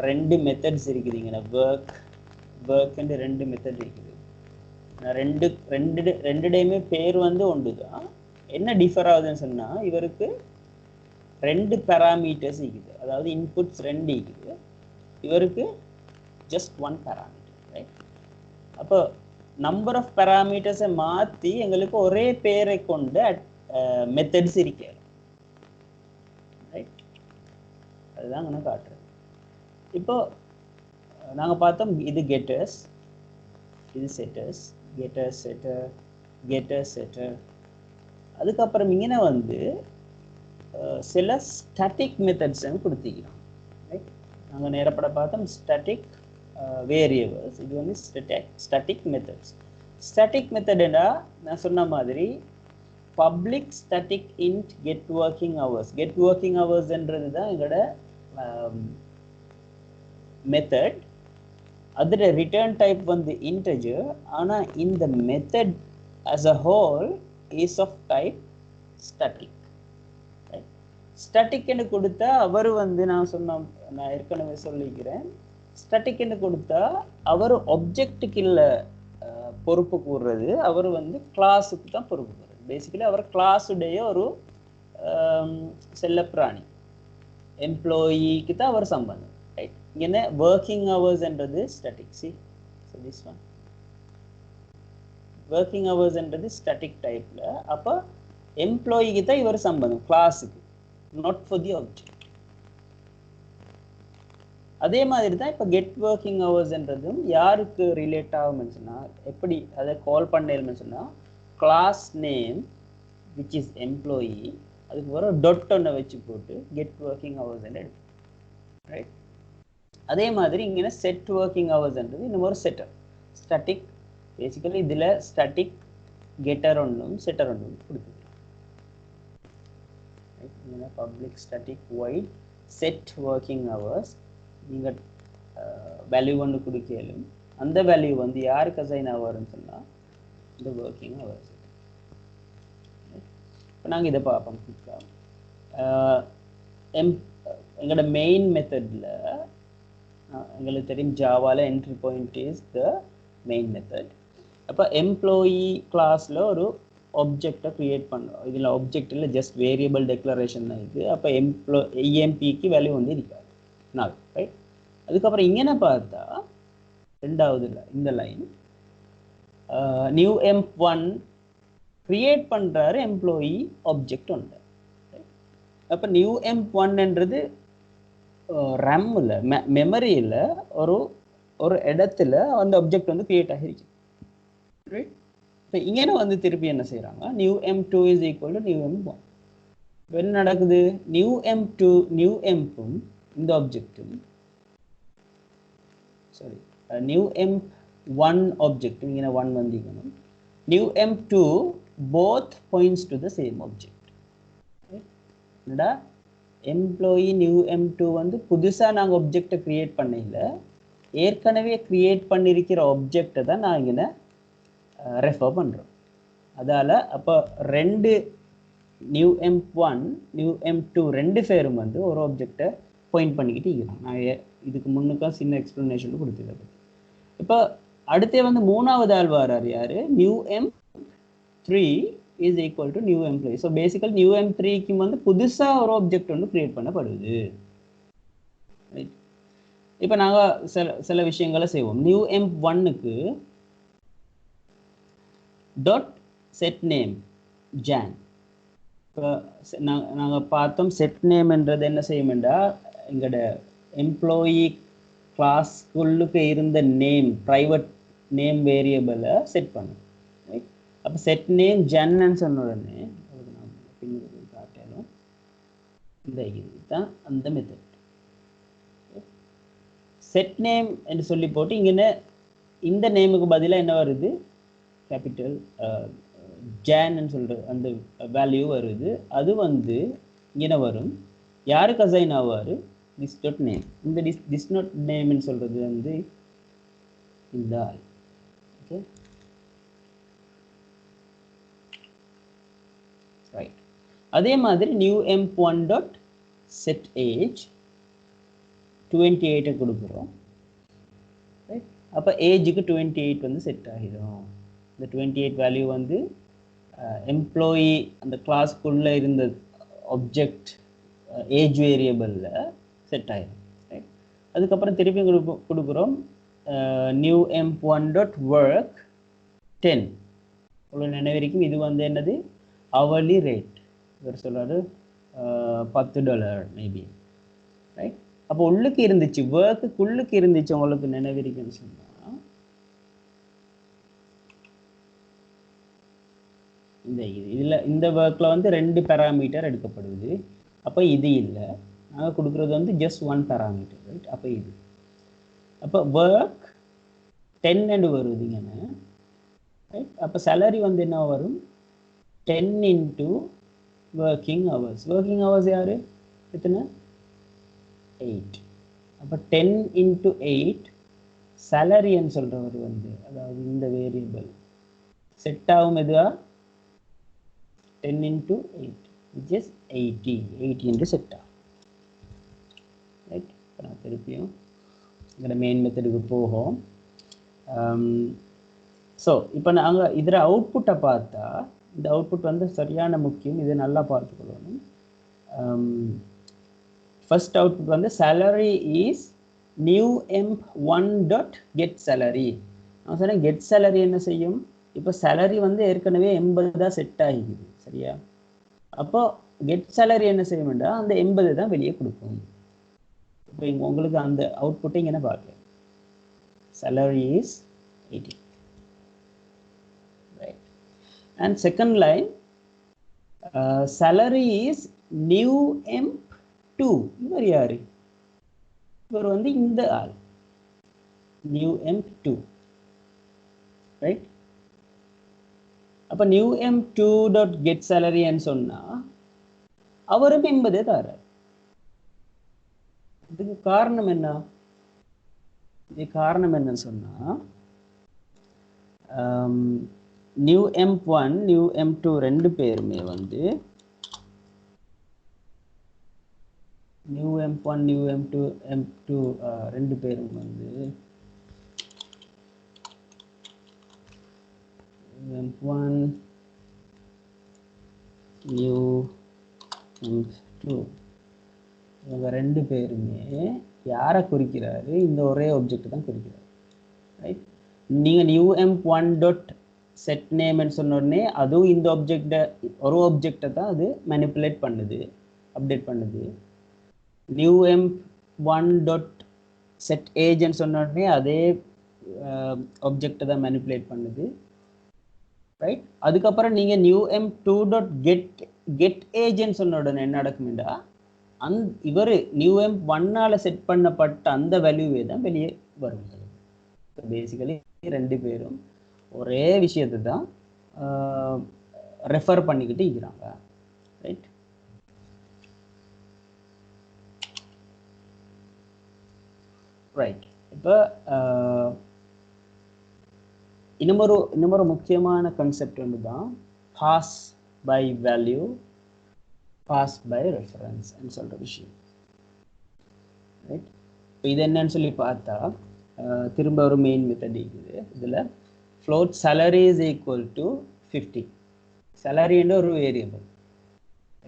ரெண்டு மெத்தட்ஸ் இருக்குது. இங்கே ஒர்க்குன்னு ரெண்டு மெத்தட் இருக்குது. ரெண்டுடையுமே பேர் வந்து ஒன்று தான். என்ன டிஃபர் ஆகுதுன்னு சொன்னால் இவருக்கு ரெண்டு பேராமீட்டர்ஸ் இருக்குது, அதாவது இன்புட்ஸ் ரெண்டு இருக்குது, இவருக்கு ஜஸ்ட் ஒன் பேராமீட்டர், ரைட்? அப்போ நம்பர் ஆஃப் பேராமீட்டர்ஸை மாற்றி எங்களுக்கு ஒரே பேரை கொண்டு மெத்தட்ஸ் இருக்கிறது, ரைட்? அதுதான் நான் காட்டுறேன். இப்போ நாங்கள் பார்த்தோம் இது கெட்டர்ஸ், இது செட்டர்ஸ், கெட்டர் செட்டர், கெட்டர் செட்டர். அதுக்கப்புறம் இங்கே வந்து சில ஸ்டாட்டிக் மெத்தட்ஸ் கொடுத்திக்கலாம், ரைட்? நாங்கள் நேரப்பட பார்த்தோம் ஸ்டாட்டிக் வேரியபிள்ஸ். இது வந்து ஸ்டாட்டிக் மெத்தட்ஸ். ஸ்டாட்டிக் மெத்தட்னா நான் சொன்ன மாதிரி public static int get working hours. Get working ஹவர்ஸ்ன்றது தான் எங்களோட மெத்தட். அதோட ரிட்டர்ன் டைப் வந்து இன்டெஜர். ஆனால் இந்த method as a whole is of type static. ஸ்டாட்டிக்னு கொடுத்தா அவர் வந்து நான் ஏற்கனவே சொல்லிக்கிறேன், ஸ்டாட்டிக்னு கொடுத்தா அவர் ஆப்ஜெக்ட்டுக்கு இல்லை பொறுப்பு கூறுறது, அவர் வந்து கிளாஸுக்கு தான் பொறுப்பு கூறுறது. பேசிக்கலி அவர் கிளாஸுடைய ஒரு செல்லப்பிராணி, எம்ப்ளாயிக்கு தான் அவர் சம்பந்தம், ரைட்? இங்கே ஒர்க்கிங் ஹவர்ஸ்ன்றது static. See so this one working ஹவர்ஸ்ன்றது ஸ்டாட்டிக் டைப்பில். அப்போ எம்ப்ளாயிக்கு தான் இவர் சம்பந்தம், கிளாஸுக்கு, not for the object. அதே மாதிரி தான் இப்போ கெட் ஒர்க்கிங் ஹவர்ஸ்ன்றதும் யாருக்கு ரிலேட் ஆகும்னு சொன்னால், எப்படி அதை கால் பண்ணேன்னு சொன்னால் class name which is employee, அதுக்கு வர dot ஒன்றை வச்சு போட்டு get working hours எடுக்கும், ரைட்? அதே மாதிரி இங்கே set working hours என்றது இன்னும் ஒரு செட்டர், ஸ்டாட்டிக். பேசிக்கலி இதில் ஸ்டாட்டிக் கெட்டர் ஒன்றும் செட்டர் ஒன்றும் கொடுத்துக்கலாம். இங்கே public static void set working hours, நீங்கள் வேல்யூ ஒன்று கொடுக்கலும், அந்த வேல்யூ வந்து யாருக்கு அசைன் ஆவார்னு சொன்னால் இந்த ஒர்க்கிங் ஹவர்ஸ். இப்போ நாங்கள் இதை பார்ப்போம் குயிக்காக. எங்களோட மெயின் மெத்தடில் எங்களுக்கு தெரியும் ஜாவாவில் entry point is the main method. அப்போ எம்ப்ளாயி கிளாஸில் ஒரு ஆப்ஜெக்டை க்ரியேட் பண்ணுறோம். இதில் ஆப்ஜெக்டில் ஜஸ்ட் வேரியபிள் டெக்ளரேஷன் தான் இருக்குது. அப்போ EMPக்கு வேல்யூ வந்து இருக்காது, நாள், ரைட்? அதுக்கப்புறம் இங்கே பார்த்தா ரெண்டாவது இந்த லைன் நியூ emp1 கிரியேட் பண்ணுறாரு எம்ப்ளாயி ஆப்ஜெக்ட் ஒன்று. அப்போ நியூ emp1ன்றது ரேமில் மெமரியில் ஒரு இடத்துல அந்த ஆப்ஜெக்ட் வந்து கிரியேட் ஆகிருக்கு, ரைட்? இப்போ இங்கே வந்து திருப்பி என்ன செய்கிறாங்க, new emp2 is equal to new emp1. என்ன நடக்குது, நியூ emp இந்த ஆப்ஜெக்டும் சாரி நியூ emp1 ஆப்ஜெக்ட் இங்கே 1 வந்திக்கணும், new emp2 both points to the same object. என்னடா எம்ப்ளாயி நியூ emp2 வந்து புதுசாக நாங்கள் ஆப்ஜெக்டை க்ரியேட் பண்ணல, ஏற்கனவே க்ரியேட் பண்ணியிருக்கிற ஆப்ஜெக்டை தான் நான் இங்கே ரெஃபர் பண்ணுறோம். அதால் அப்போ ரெண்டு நியூ emp1 நியூ emp2 ரெண்டு பேரும் வந்து ஒரு ஆப்ஜெக்டை பாயிண்ட் பண்ணிக்கிட்டு இருக்கிறோம். நான் இதுக்கு முன்னுக்கா சின்ன எக்ஸ்ப்ளனேஷன் கொடுத்துருக்கேன். இப்போ அடுத்தே வந்து மூணாவது ஆள் வரார் யார், new emp3 is equal to new employee. So basically new emp3க்கு வந்து புதுசாக ஒரு ஆப்ஜெக்ட் வந்து கிரியேட் பண்ணப்படுது. இப்போ நாங்கள் சில விஷயங்களை செய்வோம். நியூ emp1க்கு டாட் செட் நேம் ஜான். இப்போ நாங்கள் பார்த்தோம் செட் நேம்ன்றது என்ன செய்யும்டா, எங்களோட எம்ப்ளாயி கிளாஸ்க்குள்ளுக்கு இருந்த நேம் ப்ரைவேட் நேம் வேரியபிளை செட் பண்ணும், ரைட்? அப்போ செட் நேம் ஜன்னு சொன்ன உடனே அதுக்கு நான் பின்னாடி காட்டணும். இந்த இதுதான் அந்த மெத்தட். செட் நேம் என்று சொல்லி போட்டு இங்கே இந்த நேமுக்கு பதிலாக என்ன வருது, கேபிட்டல் ஜான்னு சொல்கிற அந்த வேல்யூ வருது. அது வந்து இங்கே வரும், யாருக்கு அசைன் ஆவார், this dot name. இந்த this dot name ன்னு சொல்கிறது வந்து இந்த ஆள், ஓகே, ரைட்? அதே மாதிரி new emp1 dot set age 28 கொடுக்குறோம், ரைட்? அப்போ ஏஜுக்கு 28 வந்து செட் ஆகிடும். இந்த 28 வேல்யூ வந்து எம்ப்ளாயி அந்த கிளாஸ்க்குள்ளே இருந்த ஆப்ஜெக்ட் ஏஜ் வேரியபிளில் செட் ஆகிடும், ரைட்? அதுக்கப்புறம் திருப்பி கொடுக்குறோம் நியூ emp1 டாட் ஒர்க் 10. இவ்வளோ நினைவிருக்கும். இது வந்து என்னது, அவர்லி ரேட். இவர் சொல்கிறாரு $10 மேபி, ரைட்? அப்போ உள்ளுக்கு இருந்துச்சு, ஒர்க்குள்ளுக்கு இருந்துச்சு, உங்களுக்கு நினைவிருக்குன்னு சொன்னால் இந்த ஒர்க்கில் வந்து 2 பேராமீட்டர் எடுக்கப்படுது. அப்போ இது இல்லை, நாங்கள் கொடுக்குறது வந்து ஜஸ்ட் 1 பேராமீட்டர், ரைட்? அப்போ இது அப்போ ஒர்க் 10 என்று வருதுங்கன்னு, ரைட்? அப்போ சேலரி வந்து என்ன வரும், 10 into working hours. Working hours யார், எத்தனை, 8. அப்போ 10 இன்ட்டு 8 சேலரின்னு சொல்கிறவர் வந்து, அதாவது இந்த வேரியபிள் செட் ஆகும் எதுவா, 10 into 8 which is 80 என்று செட் ஆகும், ரைட்? இப்போ நான் திருப்பியும் எங்களோட மெயின் மெத்தடுக்கு போகும். ஸோ இப்போ நாங்கள் இதில் அவுட்புட்டை பார்த்தா, இந்த அவுட்புட் வந்து சரியான முக்கியம், இதை நல்லா பார்த்துக்கொள்ளணும். ஃபர்ஸ்ட் அவுட்புட் வந்து salary is new emp1 dot get salary. நான் சொன்னேன் get salary என்ன செய்யும், இப்போ salary வந்து ஏற்கனவே 80 தான் செட் ஆகிக்குது, சரியா? அப்போ get salary என்ன செய்யும்டா, அந்த 80 தான் வெளியே கொடுக்கும். இப்போ இங்கே உங்களுக்கு அந்த அவுட்புட்டை இங்கே என்ன பார்க்கலாம், salary is 80, right? And second line salary is new emp2. இவர் யாரு? இவர் வந்து இந்த ஆள் new emp2, right? அப்ப new emp2 dot get salary ன்னு சொன்னா அவரும் 80 தரார். இதுக்கு காரணம் என்ன? இது காரணம் என்னன்னு சொன்னா நியூ M1 நியூ M2 ரெண்டு பேருமே வந்து நியூ M1 நியூ M2 ரெண்டு பேரும் வந்து M1 நியூ M2 இவங்க ரெண்டு பேருமே யாரை குறிக்கிறாரு? இந்த ஒரே ஆப்ஜெக்ட் தான் குறிக்கிறாரு, ரைட்? நீங்க நியூ M1 டாட் செட் நேம்னு சொன்ன உடனே அதுவும் இந்த ஆப்ஜெக்ட ஒரு ஆப்ஜெக்டை தான் அது மேனிப்புலேட் பண்ணுது, அப்டேட் பண்ணுது. நியூ M1 டாட் செட் ஏஜ்னு சொன்ன உடனே அதே ஆப்ஜெக்டை தான் மேனிப்புலேட் பண்ணுது, ரைட்? அதுக்கப்புறம் நீங்க நியூ M2 டாட் கெட் ஏஜ்னு சொன்ன உடனே என்ன நடக்கும்டா இவர் நியூ M1ஆல செட் பண்ணப்பட்ட அந்த வேல்யூவே தான் வெளியே வரும். பேசிக்கலி ரெண்டு பேரும் ஒரே விஷயத்தை தான் ரெஃபர் பண்ணிக்கிட்டு இருக்கிறாங்க, ரைட்? ரைட். இப்போ இன்னொரு முக்கியமான கான்செப்ட் ஒன்று தான் pass by value, pass by reference சொல்ற விஷயம், ரைட்? இப்போ இது என்னன்னு சொல்லி பார்த்தா திரும்ப ஒரு மெயின் மெத்தட் இருக்குது. இதில் float salary is equal to 50. salary என்ற ஒரு வேரியபிள்,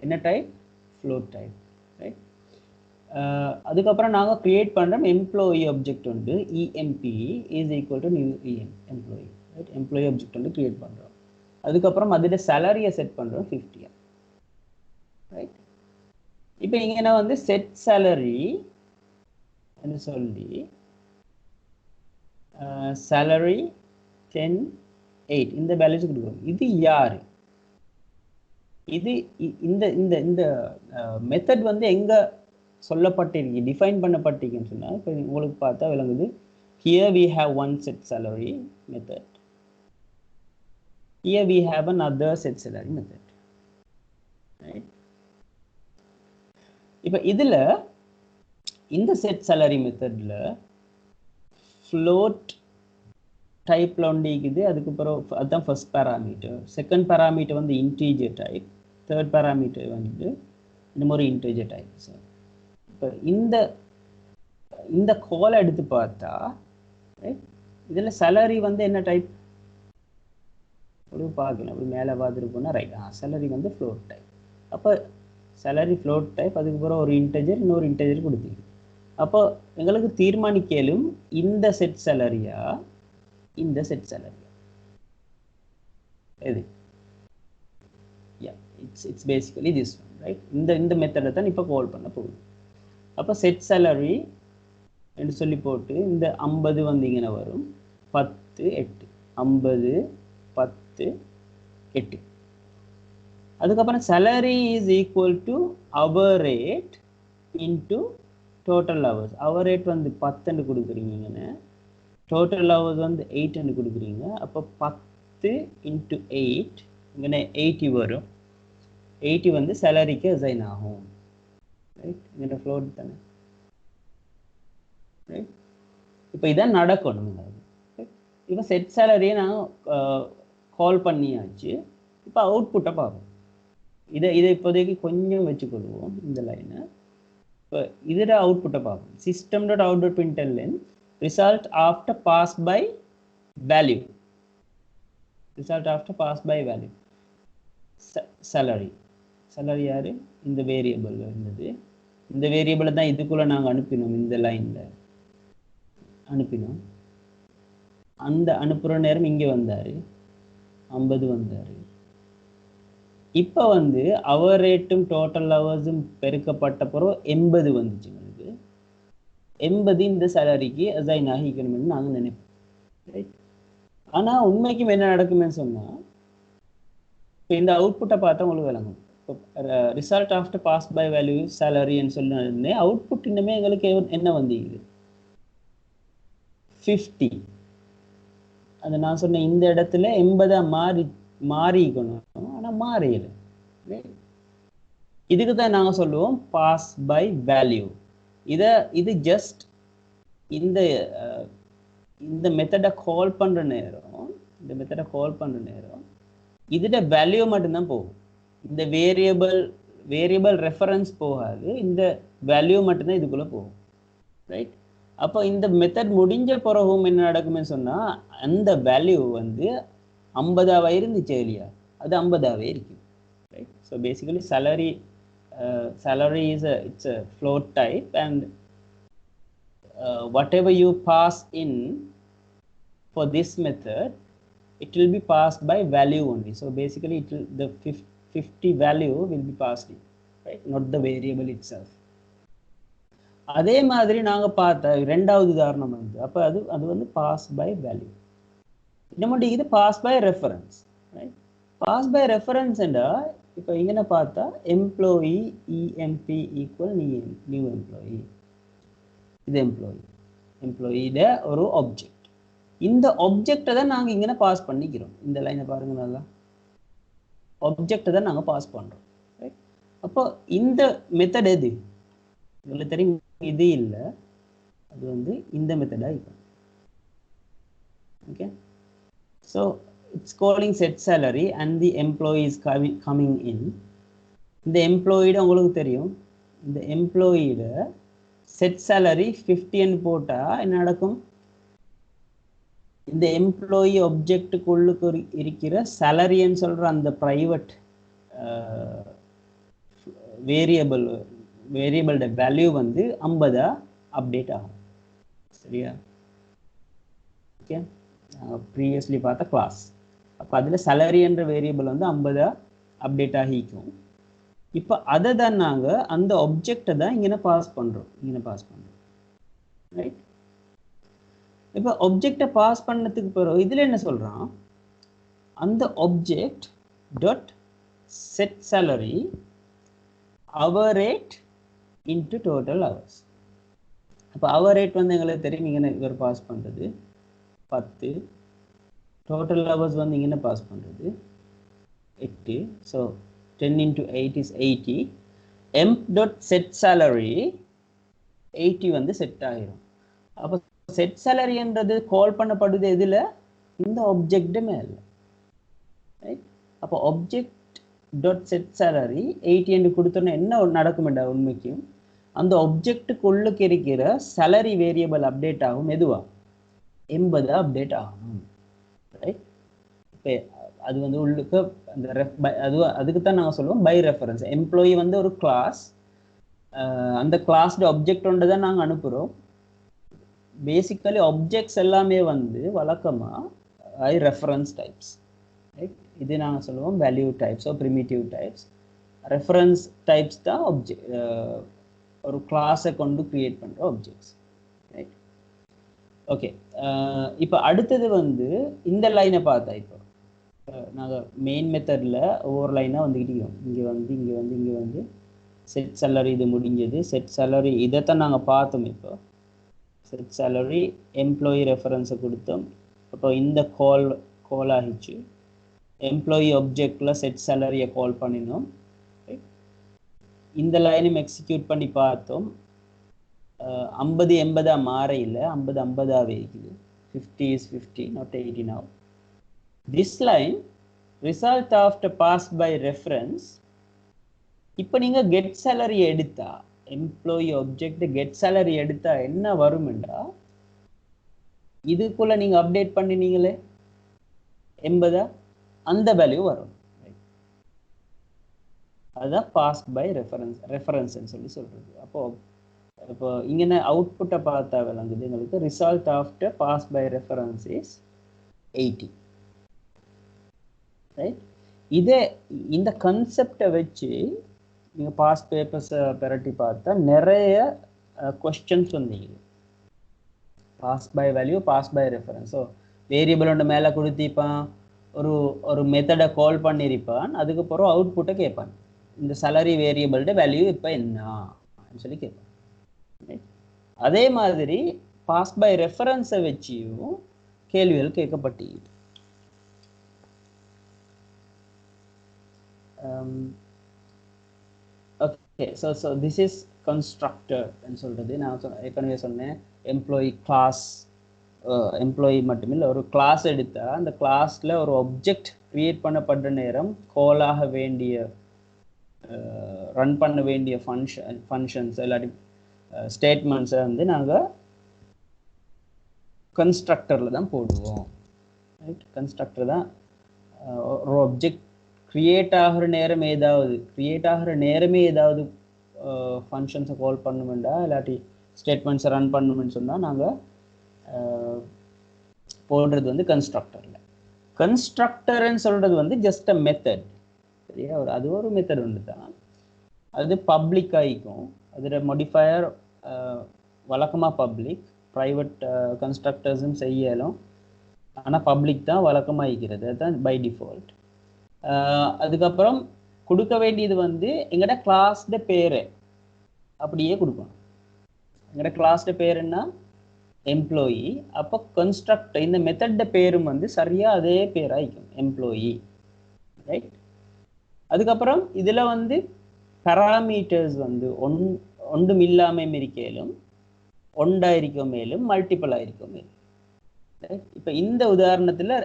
என்ன டைப்? float type, right? அதுக்கப்புறம் நாங்கள் கிரியேட் பண்ணுறோம் எம்ப்ளாயி ஆப்ஜெக்ட் உண்டு, EMP is equal to new employee, right? Employee object வந்து கிரியேட் பண்ணுறோம். அதுக்கப்புறம் அதோட சேலரியை செட் பண்ணுறோம் 50, ரைட்? இப்போ இங்கே என்ன வந்து செட் சேலரி சொல்லி salary 10,8 இந்த பேலன்ஸ் கொடுக்குறோம். இது யாரு? இது இந்த இந்த இந்த மெத்தட் வந்து எங்க சொல்லப்பட்டிருக்கு, டிஃபைன் பண்ணப்பட்டிருக்குன்னு சொன்னா இப்போ உங்களுக்கு பார்த்தா விளங்குது. here we have one set salary method, here we have another set salary method, right? இப்போ இதுல இந்த செட் salary மெத்தட்ல float டைப்ல ஒன்று இருக்குது. அதுக்கப்புறம் அதுதான் ஃபர்ஸ்ட் பேராமீட்டர். செகண்ட் பேராமீட்டர் வந்து இன்டீஜர் டைப், தேர்ட் பேராமீட்டர் வந்து இந்த மாதிரி இன்டீஜர் டைப். சார் இப்போ இந்த கோலை எடுத்து பார்த்தா இதில் சேலரி வந்து என்ன டைப் அப்படி பார்க்கணும், அப்படி மேலே பார்த்துட்டு போனால் ரைட். சேலரி வந்து ஃப்ளோட் டைப். அப்போ சேலரி ஃப்ளோட் டைப், அதுக்கப்புறம் ஒரு இன்டீஜர் இன்னொரு இன்டீஜர் கொடுத்தீங்க. அப்போ எங்களுக்கு தீர்மானிக்கலும் இந்த செட் சேலரியா இந்த செட் சேலரி எது? It's basically this one, right? இந்த மெத்தடை தான் இப்போ கால் பண்ண போகுது. அப்போ செட் சேலரி என்று சொல்லி போட்டு இந்த 50 வந்து இங்கே வரும், 10 8 50 10 8. அதுக்கப்புறம் salary is equal to hour rate into total hours. Hour rate வந்து 10 கொடுக்குறீங்கன்னு, டோட்டல் ஹவர்ஸ் வந்து 8 கொடுக்குறீங்க. அப்போ 10 × 8 இங்கே 80 வரும். 80 வந்து சேலரிக்கு அசைன் ஆகும், ரைட்? இங்கே ஃப்ளோட் தானே, ரைட்? இப்போ இதான் நடக்கணும். இப்போ செட் சேலரியை நாங்கள் கால் பண்ணியாச்சு. இப்போ அவுட்புட்டை பார்ப்போம். இதை இப்போதைக்கு கொஞ்சம் வச்சுக்கொள்வோம் இந்த லைனை. இப்போ இதோட அவுட்புட்டை பார்ப்போம். system.out.println result after pass by value, result after pass by value. salary யாரு? இந்த வேரியபிள் இருந்தது. இந்த வேரியபிளை தான் இதுக்குள்ள நாங்கள் அனுப்பினோம், இந்த லைன்ல அனுப்பினோம். அந்த அனுப்புகிற நேரம் இங்கே வந்தாரு, 50 வந்தாரு. இப்போ வந்து அவர் ரேட்டும் டோட்டல் ஹவர்ஸும் பெருக்கப்பட்ட பிறகு 80 வந்துச்சு. உங்களுக்கு 80 இந்த சேலரிக்கு அசைன் ஆகிக்கணும்னு நாங்கள் நினைப்போம், ரைட்? ஆனால் உண்மைக்கும் என்ன நடக்குமே சொன்னால் இப்போ இந்த அவுட்புட்டை பார்த்தா உங்களுக்கு விளங்கும். Result after pass by value சேலரின்னு சொன்னே அவுட்புட் இன்னுமே எங்களுக்கு என்ன வந்தீங்க 50. அது நான் சொன்னேன் இந்த இடத்துல 80 மாறிக்கணும் ஆனால் மாறியல. இதுக்கு தான் நாங்கள் சொல்லுவோம் பாஸ் பை வேல்யூ. இது ஜஸ்ட் இந்த மெத்தடை கால் பண்ணுற நேரம் இதோட வேல்யூ மட்டும்தான் போகும். இந்த வேரியபிள் ரெஃபரன்ஸ் போகாது, இந்த வேல்யூ மட்டும்தான் இதுக்குள்ளே போகும். ரைட். அப்போ இந்த மெத்தட் முடிஞ்ச பிறகும் என்ன நடக்குமே சொன்னால் அந்த வேல்யூ வந்து 50ஆக இருந்துச்சு இல்லையா, அது 50ஆகவே இருக்கும். Right. So basically salary it's a float type, and whatever you pass in for this method, it will be passed by value only. So basically the 50 value will be passed in, right, not the variable itself. அதே மாதிரி நாங்க பார்த்த இரண்டாவது உதாரணம் வந்து அப்ப அது வந்து பாஸ் பை வேல்யூ. இன்னொன்று இது pass by reference. Right. Pass by reference என்றா இப்போ இங்கே பார்த்தா employee emp equal new employee. இது எம்ப்ளாயிட ஒரு ஆப்ஜெக்ட். இந்த ஆப்ஜெக்டை தான் நாங்கள் இங்கே பாஸ் பண்ணிக்கிறோம். இந்த லைனை பாருங்க நல்லா, ஆப்ஜெக்டை தான் நாங்கள் பாஸ் பண்ணுறோம். ரைட். அப்போ இந்த மெத்தட் எது இதில் தெரியும், இது இல்லை, அது வந்து இந்த மெத்தடாக இருக்கும். Okay. So it's calling set salary and the employee is coming in. இந்த எம்ப்ளாயிட உங்களுக்கு தெரியும், இந்த எம்ப்ளாயிட set salary 50 ன்னு போட்டா என்ன நடக்கும், இந்த எம்ப்ளாயி ஆப்ஜெக்ட்டுக்குள்ளுக்கு இருக்கிற salary-ன்னு சொல்ற அந்த பிரைவேட் வேரியபிளோட வேல்யூ வந்து 50 அப்டேட் ஆகும். சரியா? ஓகே. ப்ரீவியஸ்லி பார்த்த கிளாஸ். அப்போ அதில் salary என்ற வேரியபிள் வந்து 50 அப்டேட் ஆகிக்கும். இப்போ அதை தான் நாங்கள் அந்த ஆப்ஜெக்டை தான் இங்கே பாஸ் பண்ணுறோம். ரைட். இப்போ ஆப்ஜெக்டை பாஸ் பண்ணதுக்கு பிறகு இதில் என்ன சொல்கிறான், அந்த object dot set salary hour rate into total hours. அப்போ hour rate வந்து எங்களுக்கு தெரியும், இங்கே இவர் பாஸ் பண்ணுறது 10, total hours வந்து இங்கே பாஸ் பண்ணுறது 8. So 10 into 8 is 80. emp dot set salary 80 வந்து செட் ஆகிரும். அப்போ செட் salary-ன்றது கால் பண்ணப்படுது எதில், இந்த ஆப்ஜெக்ட் மேலே. ரைட். அப்போ ஆப்ஜெக்ட் டாட் செட் salary 80 என்று கொடுத்தோன்னா என்ன நடக்கும்டா, உண்மைக்கும் அந்த ஆப்ஜெக்டுக்குள்ளுக்கு இருக்கிற salary வேரியபிள் அப்டேட் ஆகும். எதுவா 80 அப்டேட் ஆகும். ரைட். இப்போ அது வந்து உள்ளுக்கு அந்த அதுக்கு தான் நாங்கள் சொல்லுவோம் பை ரெஃபரன்ஸ். எம்ப்ளாயி வந்து ஒரு கிளாஸ், அந்த கிளாஸ்ட ஆப்ஜெக்ட் ஒன்று தான் நாங்கள் அனுப்புகிறோம். பேசிக்கலி ஆப்ஜெக்ட்ஸ் எல்லாமே வந்து வழக்கமாக ஐ ரெஃபரன்ஸ் டைப்ஸ். ரைட். இது நாங்கள் சொல்லுவோம் value types R primitive types. Reference types தான் ஒரு கிளாஸை கொண்டு கிரியேட் பண்ணுற ஆப்ஜெக்ட்ஸ். ரைட். ஓகே. இப்போ அடுத்தது வந்து இந்த லைனை பார்த்தா, இப்போ நாங்கள் மெயின் மெத்தடில் ஒவ்வொரு லைனாக வந்துக்கிட்டோம். இங்கே வந்து செட் salary இது முடிஞ்சது. செட் salary இதைத்தான் நாங்கள் பார்த்தோம். இப்போ செட் salary எம்ப்ளாயி ரெஃபரன்ஸை கொடுத்தோம். அப்போ இந்த கால் ஆகிச்சு. எம்ப்ளாயி ஆப்ஜெக்டில் செட் salary-யை கால் பண்ணினோம். இந்த லைனும் எக்ஸிக்யூட் பண்ணி பார்த்தோம். 50 80 மாறையில் 50 50ஆகவே இருக்குது. 50 is 50, not 80 now. This line result after pass by reference. இப்போ நீங்கள் get salary எடுத்தா, எம்ப்ளாயி ஆப்ஜெக்ட் get salary எடுத்தா என்ன வரும்டா, இதுக்குள்ள நீங்கள் அப்டேட் பண்ணினீங்களே 80, அந்த வேல்யூ வரும். அதுதான் பாஸ் பை ரெஃபரன்ஸ்ன்னு சொல்லி சொல்கிறது. இப்போ இங்கே அவுட்புட்டை பார்த்தா விளங்குது எங்களுக்கு, result after pass by reference is 80. ரைட். இந்த கான்செப்டை வச்சு நீங்கள் பாஸ் பேப்பர்ஸை பெரட்டி பார்த்தா நிறைய கொஸ்டின்ஸ் வந்தீங்க. Pass by value, pass by reference. So variable ஒன்று மேலே கொடுத்திப்பான், ஒரு மெத்தடை கால் பண்ணியிருப்பான், அதுக்கப்புறம் அவுட்புட்டை கேட்பான். இந்த salary variable வேல்யூ இப்போ என்ன சொல்லி கேட்போம். அதே மாதிரி பாஸ் பை ரெஃபரன்ஸை வச்சியும் கேள்விகள் கேட்கப்பட்டு. Okay, so this is constructor சொல்றது. நான் ஏற்கனவே சொன்னேன், எம்ப்ளாயி கிளாஸ், எம்ப்ளாயி மட்டுமில்லை, ஒரு கிளாஸ் எடுத்தால் அந்த கிளாஸில் ஒரு ஆப்ஜெக்ட் கிரியேட் பண்ணப்படுற நேரம் காலாக வேண்டிய ரன் பண்ண வேண்டிய ஃபங்க்ஷன்ஸ் இல்லாட்டி ஸ்டேட்மெண்ட்ஸை வந்து நாங்கள் கன்ஸ்ட்ரக்டரில் தான் போடுவோம். ரைட், கன்ஸ்ட்ரக்டர் தான் ஒரு ஆப்ஜெக்ட் கிரியேட் ஆகிற நேரமே ஏதாவது ஃபங்க்ஷன்ஸை கால் பண்ணுமெண்டா இல்லாட்டி ஸ்டேட்மெண்ட்ஸை ரன் பண்ணுமென்னு சொன்னால் நாங்கள் போடுறது வந்து கன்ஸ்ட்ரக்டரில். கன்ஸ்ட்ரக்டர்ன்னு சொல்கிறது வந்து ஜஸ்ட் அ மெத்தட். சரியா, அது ஒரு மெத்தட் ஒன்று தான். அது பப்ளிக் ஆகிக்கும். அதோட மோடிஃபயர் வழக்கமாக பப்ளிக், ப்ரைவேட் கன்ஸ்ட்ரக்டர்ஸும் செய்யலும், ஆனால் பப்ளிக் தான் வழக்கமாக இருக்கிறது. அதுதான் பை டிஃபால்ட். அதுக்கப்புறம் கொடுக்க வேண்டியது வந்து எங்கள்ட கிளாஸ்ட பேர் அப்படியே கொடுக்கணும். எங்கள்ட கிளாஸ்ட பேருன்னா எம்ப்ளாயி. அப்போ கன்ஸ்ட்ரக்டர் இந்த மெத்தட பேரும் வந்து சரியாக அதே பேராகிக்கும், எம்ப்ளாயி. ரைட், அதுக்கப்புறம் இதில் வந்து பேராமீட்டர்ஸ் வந்து ஒன்றும் இல்லாமல் இருக்கலும், ஒன்றாயிருக்க மேலும், மல்டிபிளாக இருக்க மேலும். ரைட், இப்போ இந்த உதாரணத்தில்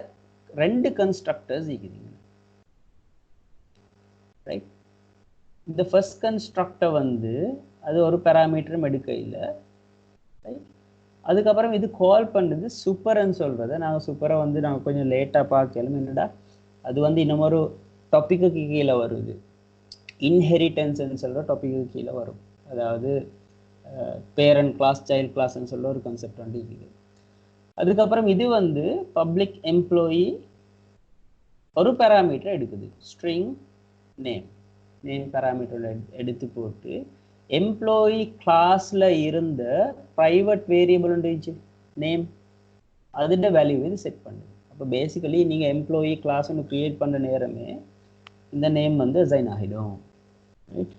2 கன்ஸ்ட்ரக்டர்ஸ் இருக்குதுங்க. ரைட், இந்த ஃபர்ஸ்ட் கன்ஸ்ட்ரக்டர் வந்து அது ஒரு பேராமீட்டரும் எடுக்க இல்லை. ரைட், அதுக்கப்புறம் இது கால் பண்ணுறது சூப்பர்ன்னு சொல்கிறத நாங்கள் சூப்பரை வந்து நாங்கள் கொஞ்சம் லேட்டாக பார்க்கலும். என்னடா அது வந்து இன்னும் ஒரு டாப்பிக்கு கீழே வருது, இன்ஹெரிட்டன்ஸ்ன்னு சொல்கிற டாப்பிக்கு கீழே வரும். அதாவது பேரண்ட் கிளாஸ், சைல்ட் கிளாஸ்ன்னு சொல்கிற ஒரு கான்செப்ட் வந்து இருக்குது. அதுக்கப்புறம் இது வந்து பப்ளிக் எம்ப்ளாயி ஒரு பேராமீட்டர் எடுக்குது, ஸ்ட்ரிங் நேம் பேராமீட்டர் எடுத்து போட்டு எம்ப்ளாயி கிளாஸில் இருந்த ப்ரைவேட் வேரியபிள் இருந்துச்சு நேம், அதோட வேல்யூ இது செட் பண்ணுது. அப்போ பேசிக்கலி நீங்கள் எம்ப்ளாயி கிளாஸ் ஒன்று க்ரியேட் பண்ணுற நேரமே இந்த நேம் வந்து அசைன் ஆகிடும். Right,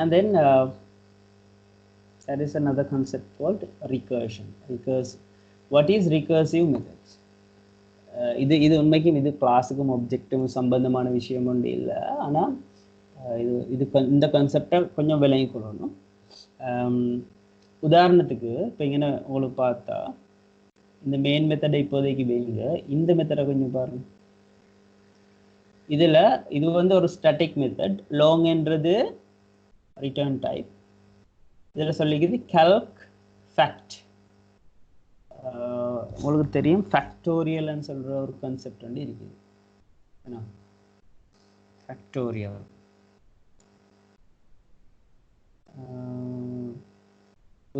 and then there is another concept called recursion. What is recursive methods? இது உண்மைக்கும் இது கிளாஸுக்கும் ஆப்ஜெக்டும் சம்பந்தமான விஷயம் ஒன்று இல்லை. ஆனால் இது இந்த கான்செப்டை கொஞ்சம் விளங்கி கொள்ளணும். உதாரணத்துக்கு இப்போ இங்கே உங்களுக்கு பார்த்தா இந்த மெயின் மெத்தடை இப்போதைக்கு வைங்க, இந்த மெத்தடை கொஞ்சம் பாருங்க. இதில் இது வந்து ஒரு ஸ்டாட்டிக் மெத்தட். லாங்ன்றது ரிட்டர்ன் டைப். இதில் சொல்லிக்குது calc fact. உங்களுக்கு தெரியும் ஃபேக்டோரியல்னு சொல்கிற ஒரு கான்செப்ட் வந்து இருக்குது. ஏன்னா ஃபேக்டோரியல்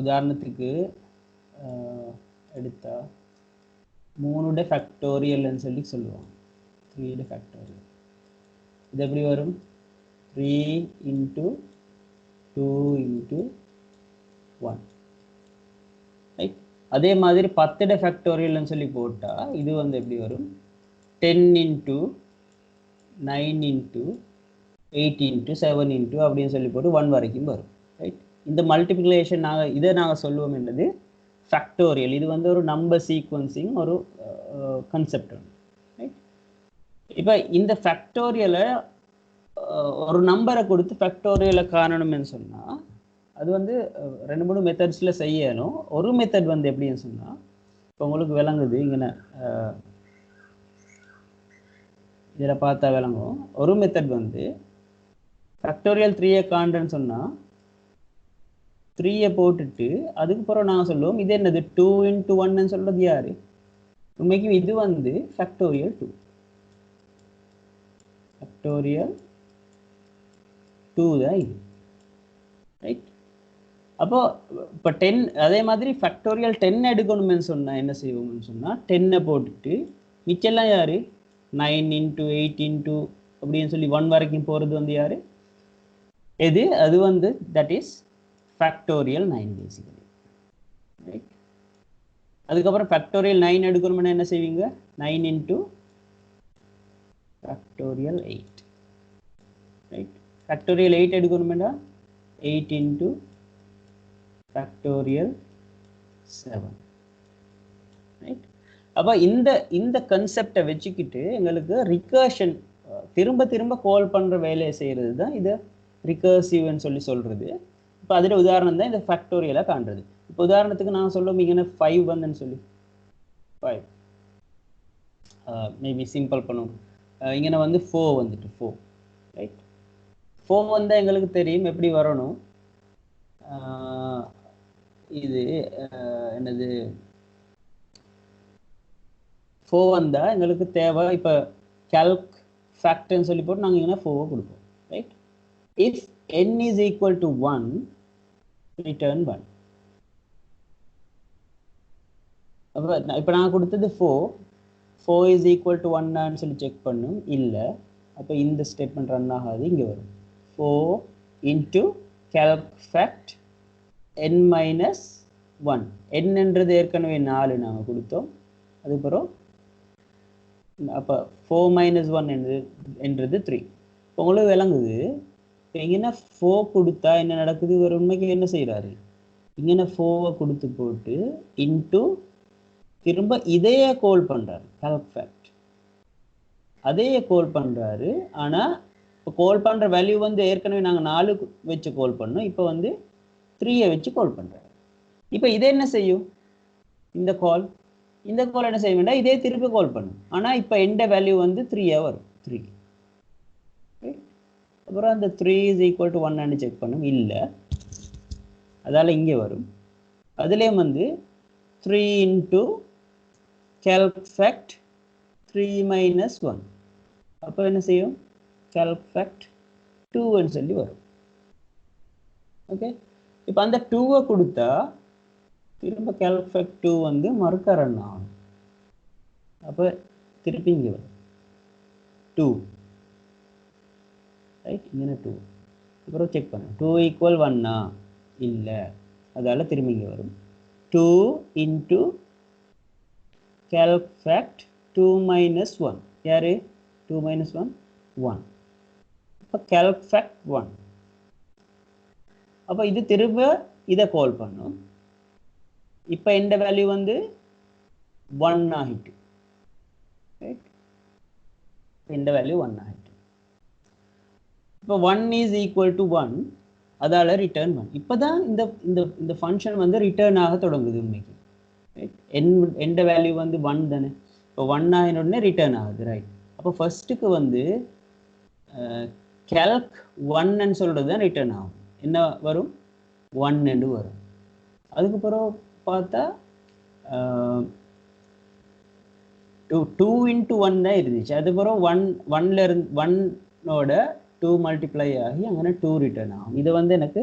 உதாரணத்துக்கு எடுத்தா 3 ஃபேக்டோரியல்னு சொல்லி சொல்லுவாங்க, 3 ஃபேக்டோரியல். இது எப்படி வரும்? 3 × 2 × 1. ரைட், அதே மாதிரி 10 ஃபேக்டோரியல்னு சொல்லி போட்டால் இது வந்து எப்படி வரும்? 10 × 9 × 8 × 7 × அப்படின்னு சொல்லி போட்டு 1 வரைக்கும் வரும். ரைட், இந்த மல்டிப்ளிகேஷன் இதை நாங்கள் சொல்லுவோம் என்னது ஃபேக்டோரியல். இது வந்து ஒரு நம்பர் சீக்வன்சிங் ஒரு கான்செப்ட். ரைட், இப்போ இந்த ஃபேக்டோரியலை ஒரு நம்பரை கொடுத்து ஃபேக்டோரியலை காணணும்னு சொன்னால் அது வந்து 2-3 மெத்தட்ஸில் செய்யணும். ஒரு மெத்தட் வந்து எப்படின்னு சொன்னால், இப்போ உங்களுக்கு விளங்குது இங்கே இதில் பார்த்தா விளங்கும். ஒரு மெத்தட் வந்து ஃபேக்டோரியல் 3 காண்றேன்னு சொன்னால் 3 போட்டுட்டு அதுக்கப்புறம் நாங்கள் சொல்லுவோம் இது என்னது 2 × 1ன்னு சொல்கிறது யார்? உண்மைக்கும் இது வந்து ஃபேக்டோரியல் 2. ஃபேக்டோரியல் 2 தான் இது. ரைட், அப்போ இப்போ 10 அதே மாதிரி ஃபேக்டோரியல் 10 எடுக்கணும்னு சொன்னால் என்ன செய்வோம்னு சொன்னால் 10 போட்டுட்டு மிச்செல்லாம் யார்? 9 × 8 × அப்படின்னு சொல்லி 1 வரைக்கும் போகிறது வந்து யார்? எது? அது வந்து that is factorial 9 basically. Right, அதுக்கப்புறம் ஃபேக்டோரியல் 9 எடுக்கணும்னா என்ன செய்வீங்க? 9 × factorial 8, right? Factorial 8 எடுக்கணும்னா 8 into factorial 7, right? அப்ப இந்த கான்செப்டை வச்சுக்கிட்டு எங்களுக்கு ரிகர்ஷன் திரும்ப திரும்ப கால் பண்ற வேலையை செய்யறது தான் இதை ரிகர்சிவ்னு சொல்றது. இப்போ அதோட உதாரணம் தான் இந்த ஃபேக்டோரியலாக காண்றது. இப்போ உதாரணத்துக்கு நான் சொல்லுவோம் இங்கே 5 வந்துன்னு சொல்லி 5 மேபி சிம்பிள் பண்ணுவோம். இங்கே வந்து 4 வந்துட்டு 4, ரைட்? 4 வந்தால் எங்களுக்கு தெரியும் எப்படி வரணும். இது என்னது 4 வந்தால் எங்களுக்கு தேவை. இப்போ calc ஃபேக்டர்னு சொல்லி போட்டு நாங்கள் இங்கே 4 கொடுப்போம், right? If n is equal to 1, return 1. அப்போ இப்போ நான் கொடுத்தது 4 is equal to 1 சொல்லி செக் பண்ணும். இல்லை, அப்போ இந்த ஸ்டேட்மெண்ட் ரன் ஆகாது. இங்கே வரும் 4 into calc fact n minus 1. என்னன்றது ஏற்கனவே 4 நாங்கள் கொடுத்தோம். அதுக்கப்புறம் அப்போ 4 minus 1 என்றது 3. இப்போ உங்களுக்கு விளங்குது. இப்போ இங்கே 4 கொடுத்தா என்ன நடக்குது? இவர் உண்மைக்கு என்ன செய்கிறாரு? இங்கே 4 கொடுத்து போட்டு இன்ட்டு திரும்ப இதையே கோல் பண்ணுறாரு. calc fact அதையே கோல் பண்ணுறாரு. ஆனால் இப்போ கோல் பண்ணுற வேல்யூ வந்து ஏற்கனவே நாங்கள் 4 வச்சு கோல் பண்ணோம். இப்போ வந்து 3 வச்சு கோல் பண்ணுறாரு. இப்போ இதை என்ன செய்யும்? இந்த கால் என்ன செய்ய வேண்டாம், இதே திருப்பி கால் பண்ணும். ஆனால் இப்போ எந்த வேல்யூ வந்து 3 வரும். 3 அப்புறம் அந்த 3 is equal to 1 செக் பண்ணும். இல்லை, அதால் இங்கே வரும். அதுலேயும் வந்து 3 into calc fact 3 minus 1. அப்போ என்ன செய்யும்? calc fact 2 சொல்லி வரும். ஓகே, இப்போ அந்த 2 கொடுத்தா திரும்ப calc fact 2 வந்து மறுக்க ரன் ஆகும். அப்போ திருப்பி இங்கே வரும் 2, ரைட்? இங்கே 2. அப்புறம் செக் பண்ணு 2 equal 1 இல்லை, அதால் திரும்பி இங்கே வரும் 2 into calc fact 2 minus 1. யாரு 2 minus 1? 1. அப்போ calc fact 1. அப்போ இது திரும்ப இதை கால் பண்ணும். இப்போ இந்த வேல்யூ வந்து 1 ஆகிட்டு, ரைட்? இந்த வேல்யூ 1 ஆகிட்டு. இப்போ 1 is equal to 1, அதால் ரிட்டர்ன் 1. இப்போ தான் இந்த ஃபங்க்ஷன் வந்து ரிட்டர்ன் ஆக தொடங்குது உண்மைக்கு, ரைட்? எந்த வேல்யூ வந்து 1 தானே. இப்போ 1 ஆகின உடனே ரிட்டர்ன் ஆகுது, ரைட்? அப்போ ஃபர்ஸ்ட்டுக்கு வந்து calc 1 சொல்கிறது தான் ரிட்டர்ன் ஆகும். என்ன வரும்? 1 வரும். அதுக்கப்புறம் பார்த்தா 2 into 1 தான் இருந்துச்சு. அதுக்கப்புறம் 1 2 மல்டிப்ளை ஆகி அங்கே 2 ரிட்டர்ன் ஆகும். இதை வந்து எனக்கு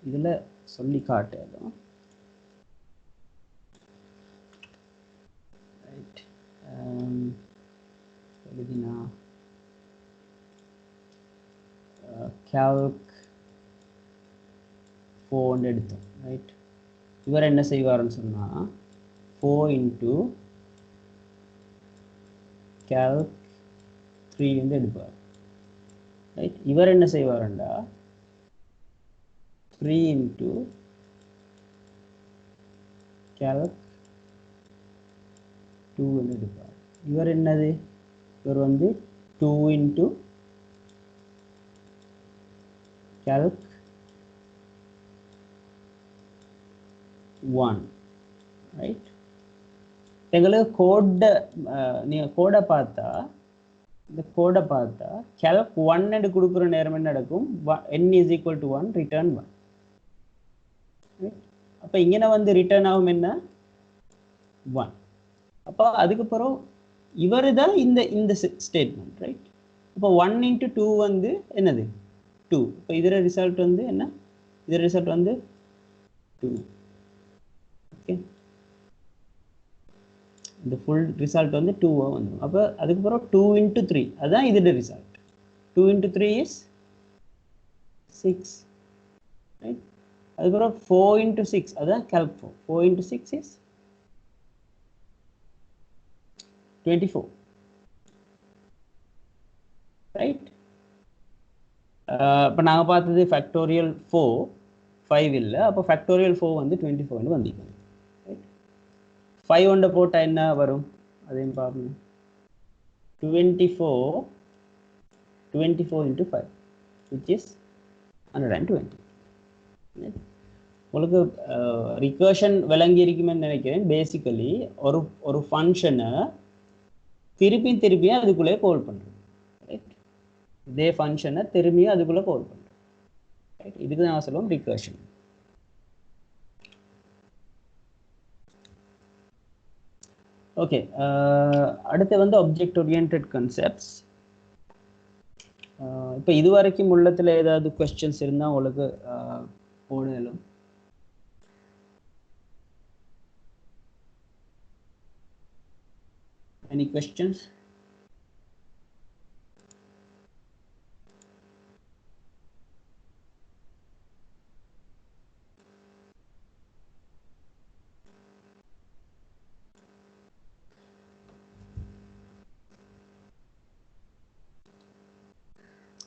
இதில் சொல்லி காட்டுறோம், ரைட்? எழுதினா calc 4 எடுத்தோம், ரைட்? இவர் என்ன செய்வாருன்னு சொன்னால் 4 into calc 3 வந்து எடுப்பார், ரைட்? இவர் என்ன செய்வாருண்டா 3 into calc 2 வந்து எடுப்பார். இவர் என்னது? இவர் வந்து 2 into calc 1, ரைட்? எங்களுக்கு கோடை பார்த்தா இந்த கோடை பார்த்தா calc 1 கொடுக்குற நேரம் என்ன நடக்கும்? n is equal to 1, return 1. அப்போ இங்கே வந்து ரிட்டர்ன் ஆகும் என்ன? 1. அப்போ அதுக்கப்புறம் இவர் தான் இந்த ஸ்டேட்மெண்ட், ரைட்? அப்போ 1 into 2 வந்து என்னது? 2. இப்போ இதோட ரிசல்ட் வந்து என்ன? இதோட ரிசல்ட் வந்து 2. ஓகே, இந்த ஃபுல் ரிசல்ட் வந்து 2 வந்துடும். அப்போ அதுக்கப்புறம் 2 into 3 அதுதான் இதோட ரிசல்ட். 2 into 3 is 6, right? அதுக்கப்புறம் 4 into 6 அதுதான் calc 4. 4 into 6 is 24. ரைட். இப்போ நாங்கள் பார்த்தது ஃபேக்டோரியல் 4 5 இல்லை, அப்போ ஃபேக்டோரியல் 4 வந்து 24 வந்திருக்கணும். ரைட். 5 ஒன்றை போட்டால் என்ன வரும் அதையும் பார்க்கணும். 24 into 5 which is 120. உங்களுக்கு ரிகர்ஷன் விளங்கி இருக்குமென்னு நினைக்கிறேன். பேசிக்கலி ஒரு ஃபங்க்ஷனை திருப்பியும் அதுக்குள்ளே கால் பண்ணுறோம். ரைட். இதே ஃபங்க்ஷனை திரும்பியும் அதுக்குள்ளே கால் பண்ணுறோம். ரைட். இதுக்கு நான் சொல்லுவோம் ரிகர்ஷன். ஓகே, அடுத்து வந்து ஆப்ஜெக்ட் ஓரியன்டட் கான்செப்ட்ஸ். இப்போ இது வரைக்கும் உள்ளத்தில் ஏதாவது கொஸ்டின்ஸ் இருந்தால் உங்களுக்கு போடலும். Any questions?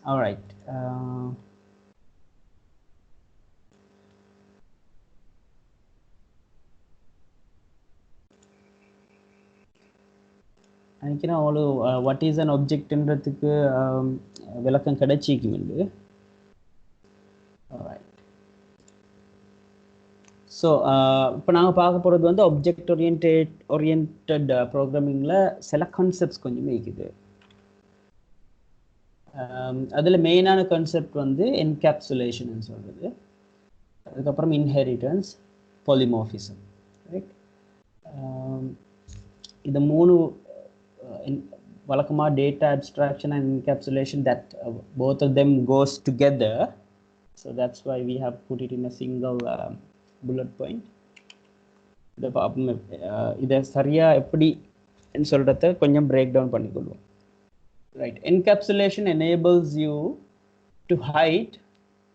All right. நினைக்கிறேன் அவ்வளோ வாட் இஸ் அன் ஆப்ஜெக்ட்ன்றதுக்கு விளக்கம் கிடைச்சிக்குமெண்டு. ஸோ இப்போ நாங்கள் பார்க்க போகிறது வந்து ஆப்ஜெக்ட் ஓரியன்டட் ப்ரோக்ராமிங்கில் சில கான்செப்ட்ஸ் கொஞ்சமே இருக்குது. அதில் மெயினான கான்செப்ட் வந்து என்கேப்சுலேஷன் சொல்கிறது, அதுக்கப்புறம் இன்ஹெரிட்டன்ஸ், பாலிமார்ஃபிசம். ரைட். இந்த மூணு வழக்கமாக data abstraction and encapsulation, that both of them goes together, so that's why we have put it in a single bullet point. இதை சரியாக எப்படி சொல்கிறத கொஞ்சம் பிரேக் டவுன் பண்ணிக்கொள்வோம். Right. Encapsulation enables you to hide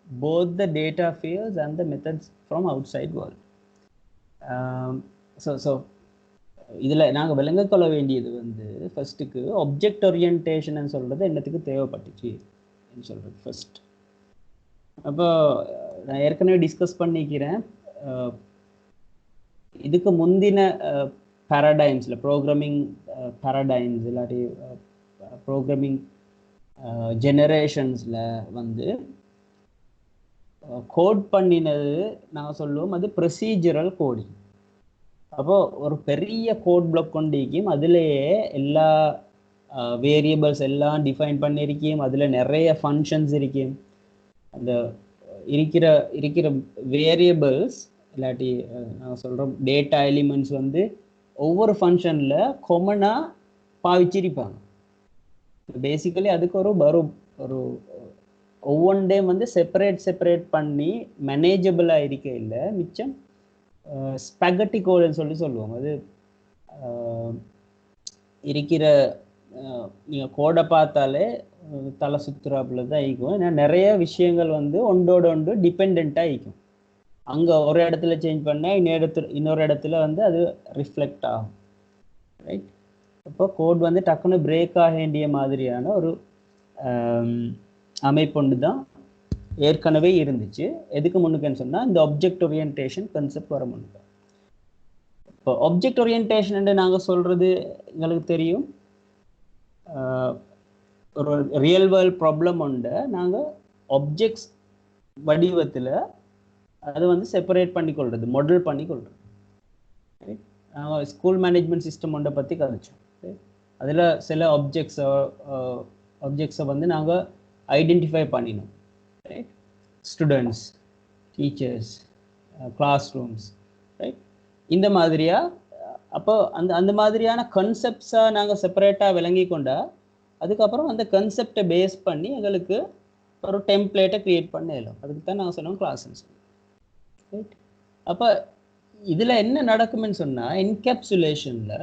both the data fields and the methods from outside world. So இதில் நாங்கள் விளங்க கொள்ள வேண்டியது வந்து ஃபர்ஸ்ட்டுக்கு ஆப்ஜெக்ட் ஓரியன்டேஷன் சொல்கிறது என்னத்துக்கு தேவைப்பட்டுச்சு சொல்கிறது ஃபர்ஸ்ட். அப்போ நான் ஏற்கனவே டிஸ்கஸ் பண்ணிக்கிறேன், இதுக்கு முந்தின பேரடைம்ஸில் ப்ரோக்ராமிங் பேரடைம்ஸ் இல்லாட்டி ப்ரோக்ராமிங் ஜெனரேஷன்ஸில் வந்து கோட் பண்ணினது நாங்கள் சொல்லுவோம் அது ப்ரொசீஜரல் கோடிங். அப்போது ஒரு பெரிய கோட் பிளாக் கொண்டிருக்கும், அதுலேயே எல்லா வேரியபிள்ஸ் எல்லாம் டிஃபைன் பண்ணியிருக்கும், அதில் நிறைய ஃபங்க்ஷன்ஸ் இருக்கும். அந்த இருக்கிற வேரியபிள்ஸ் இல்லாட்டி நாங்கள் சொல்கிறோம் டேட்டா எலிமெண்ட்ஸ் வந்து ஒவ்வொரு ஃபங்க்ஷனில் காமனாக பாவிச்சிருப்பாங்க. பேசிக்கலி அதுக்கு ஒரு ஒவ்வொன்றையும் வந்து செப்பரேட் பண்ணி மேனேஜபிளாக இருக்க இல்லை. மிச்சம் ஸ்பெகட்டி கோடுன்னு சொல்லுவோம். அது இருக்கிற நீங்கள் கோடை பார்த்தாலே தலை சுற்றுறாப்புல தான் இருக்கும். ஏன்னா நிறைய விஷயங்கள் வந்து ஒன்றோட ஒன்று டிபெண்ட்டாக இருக்கும். அங்கே ஒரு இடத்துல சேஞ்ச் பண்ணால் இன்னொரு இடத்துல வந்து அது ரிஃப்ளெக்ட் ஆகும். ரைட். அப்போ கோட் வந்து டக்குன்னு பிரேக் ஆக வேண்டிய மாதிரியான ஒரு அமைப்பு தான் ஏற்கனவே இருந்துச்சு. எதுக்கு முன்னுக்குன்னு சொன்னால் இந்த ஆப்ஜெக்ட் ஓரியன்டேஷன் கான்செப்ட் வர முன்னுக்கு. இப்போ ஆப்ஜெக்ட் ஓரியன்டேஷன் நாங்கள் சொல்கிறது எங்களுக்கு தெரியும், ஒரு ரியல் வேர்ல்ட் ப்ராப்ளம் உண்டு, நாங்கள் ஆப்ஜெக்ட்ஸ் வடிவத்தில் அதை வந்து செப்பரேட் பண்ணிக்கொள்கிறது, மாடல் பண்ணிக்கொள்கிறது. நாங்கள் ஸ்கூல் மேனேஜ்மெண்ட் சிஸ்டம் ஒன்றை பற்றி கதைச்சோம். அதில் சில ஆப்ஜெக்ட்ஸை வந்து நாங்கள் ஐடென்டிஃபை பண்ணினோம். Right. Students, teachers, classrooms. Right. இந்த மாதிரியாக அப்போ அந்த மாதிரியான கான்செப்ட்ஸாக நாங்கள் செப்பரேட்டாக விளங்கி கொண்டா அதுக்கப்புறம் அந்த கான்செப்டை பேஸ் பண்ணி எங்களுக்கு ஒரு டெம்ப்ளேட்டை க்ரியேட் பண்ணலாம். அதுக்கு தான் நாங்கள் சொன்னோம் கிளாஸ்ன்னு சொல்லி. ரைட். அப்போ இதில் என்ன நடக்கும்னு சொன்னால் என்கேப்சுலேஷனில்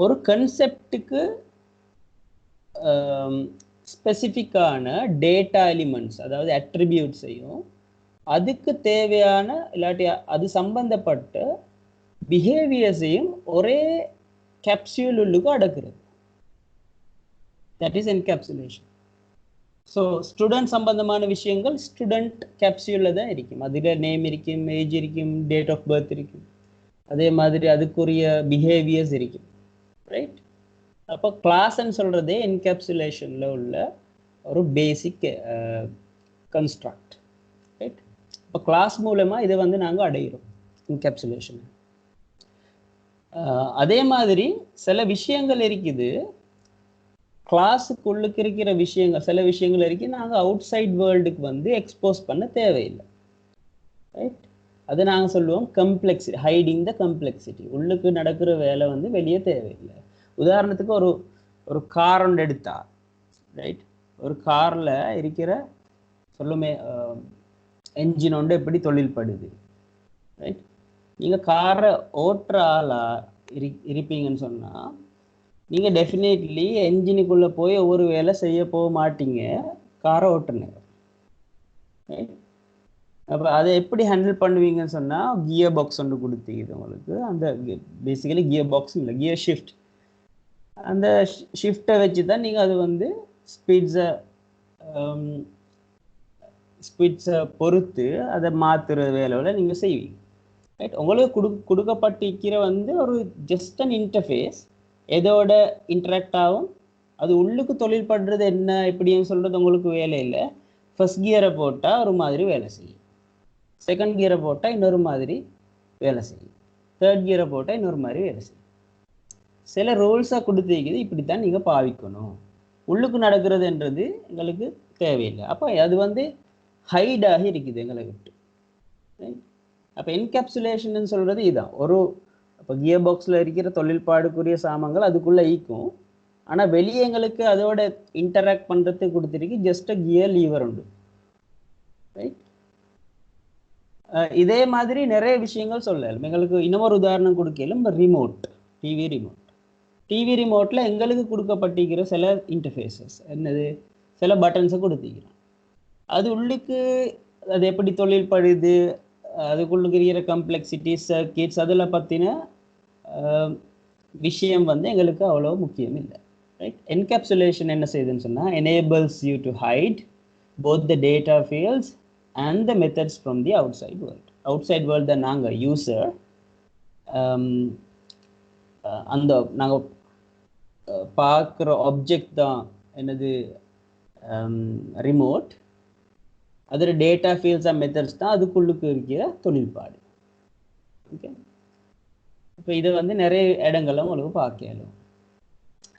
ஒரு கான்செப்டுக்கு ஸ்பெசிஃபிக்கான டேட்டா எலிமெண்ட்ஸ், அதாவது அட்ரிபியூட்ஸையும் அதுக்கு தேவையான இல்லாட்டி அது சம்பந்தப்பட்ட பிஹேவியர்ஸையும் ஒரே கேப்சியூல் உள்ளுக்கு அடக்குறது. That is encapsulation. So student சம்பந்தமான விஷயங்கள் ஸ்டூடெண்ட் கேப்சியூலில் தான் இருக்கும். அதில் நேம் இருக்கும், ஏஜ் இருக்கும், டேட் ஆஃப் பர்த் இருக்கும், அதே மாதிரி அதுக்குரிய பிஹேவியர்ஸ் இருக்கும், ரைட்? அப்போ கிளாஸ்ன்னு சொல்கிறதே என்கேப்சுலேஷனில் உள்ள ஒரு பேசிக் கன்ஸ்ட்ரக்ட், ரைட்? இப்போ கிளாஸ் மூலமாக இதை வந்து நாங்கள் அடையிறோம் என்கேப்சுலேஷன். அதே மாதிரி சில விஷயங்கள் இருக்குது கிளாஸுக்குள்ளுக்கு இருக்கிற விஷயங்கள், சில விஷயங்கள் இருக்கு நாங்கள் அவுட் சைட் வேர்ல்டுக்கு வந்து எக்ஸ்போஸ் பண்ண தேவையில்லை, ரைட்? அது நாங்கள் சொல்லுவோம் கம்ப்ளெக்சிட்டி, ஹைடிங் த கம்ப்ளெக்சிட்டி. உள்ளுக்கு நடக்கிற வேலை வந்து வெளியே தேவையில்லை. உதாரணத்துக்கு ஒரு கார் ஒன்று எடுத்தா, ரைட்? ஒரு காரில் இருக்கிற சொல்லுமே என்ஜின் ஒன்று எப்படி தொழில்படுது, ரைட்? நீங்கள் காரை ஓட்டுற ஆளா இருப்பீங்கன்னு சொன்னால் நீங்கள் டெஃபினெட்லி என்ஜினுக்குள்ளே போய் ஒவ்வொரு வேலை செய்ய போக மாட்டீங்க, காரை ஓட்டுனீங்க, ரைட்? அப்போ அதை எப்படி ஹேண்டில் பண்ணுவீங்கன்னு சொன்னால் கியர் பாக்ஸ் ஒன்று கொடுத்தீங்க உங்களுக்கு. அந்த பேசிக்கலி கியர் பாக்ஸ் இல்லை, கியர் ஷிஃப்ட். அந்த ஷிஃப்டை வச்சு தான் நீங்கள் அது வந்து ஸ்பீட்ஸை பொறுத்து அதை மாற்றுற வேலையில் நீங்கள் செய்வீங்க, ரைட்? உங்களுக்கு கொடுக்கப்பட்டிருக்கிற வந்து ஒரு ஜஸ்ட் அன் இன்டர்ஃபேஸ், எதோட இன்ட்ராக்ட் ஆகும், அது உள்ளுக்கு தொழில் பண்ணுறது என்ன எப்படின்னு சொல்கிறது உங்களுக்கு வேலை இல்லை. ஃபர்ஸ்ட் கியரை போட்டால் ஒரு மாதிரி வேலை செய்யும், செகண்ட் கியரை போட்டால் இன்னொரு மாதிரி வேலை செய்யும், தேர்ட் கியரை போட்டால் இன்னொரு மாதிரி வேலை செய்யும். சில ரூல்ஸாக கொடுத்துருக்குது, இப்படி தான் நீங்கள் பாவிக்கணும். உள்ளுக்கு நடக்கிறதுன்றது எங்களுக்கு தேவையில்லை. அப்போ அது வந்து ஹைடாகி இருக்குது எங்களை விட்டு. அப்போ என்கேப்சுலேஷன் சொல்கிறது இதுதான். இப்போ கியர் பாக்ஸில் இருக்கிற தொழில்பாடுக்குரிய சாமான்கள் அதுக்குள்ளே ஈக்கும், ஆனால் வெளியே எங்களுக்கு அதோட இன்டராக்ட் பண்ணுறதுக்கு கொடுத்துருக்கு ஜஸ்ட் அ கியர் லீவர் உண்டு, ரைட்? இதே மாதிரி நிறைய விஷயங்கள் சொல்லலாம். எங்களுக்கு இன்னொரு உதாரணம் கொடுக்கலும் ரிமோட், டிவி ரிமோட். டிவி ரிமோட்டில் எங்களுக்கு கொடுக்கப்பட்டிருக்கிற சில இன்டர்ஃபேஸஸ் என்னது, சில பட்டன்ஸை கொடுத்துக்கிறோம். அது உள்ளுக்கு அது எப்படி தொழில்படுது, அதுக்குள்ளுக்கு இருக்கிற கம்ப்ளெக்சிட்டிஸ், சர்க்கிட்ஸ், அதில் பற்றின விஷயம் வந்து எங்களுக்கு அவ்வளோ முக்கியம் இல்லை, ரைட்? என்கேப்சுலேஷன் என்ன செய்யுதுன்னு சொன்னால் enables you to hide both the data fields and the methods from the outside world. Outside world தான் நாங்கள் யூஸர், அந்த நாங்கள் பார்க்குற ஆப்ஜெக்ட் தான் என்னது ரிமோட், அதில் டேட்டா ஃபீல்ட்ஸ் அண்ட் மெத்தட்ஸ் தான் அதுக்குள்ளுக்கு இருக்கிற தொழில்பாடு, ஓகே? இப்போ இதை வந்து நிறைய இடங்கள்ல உங்களுக்கு பார்க்கலும்.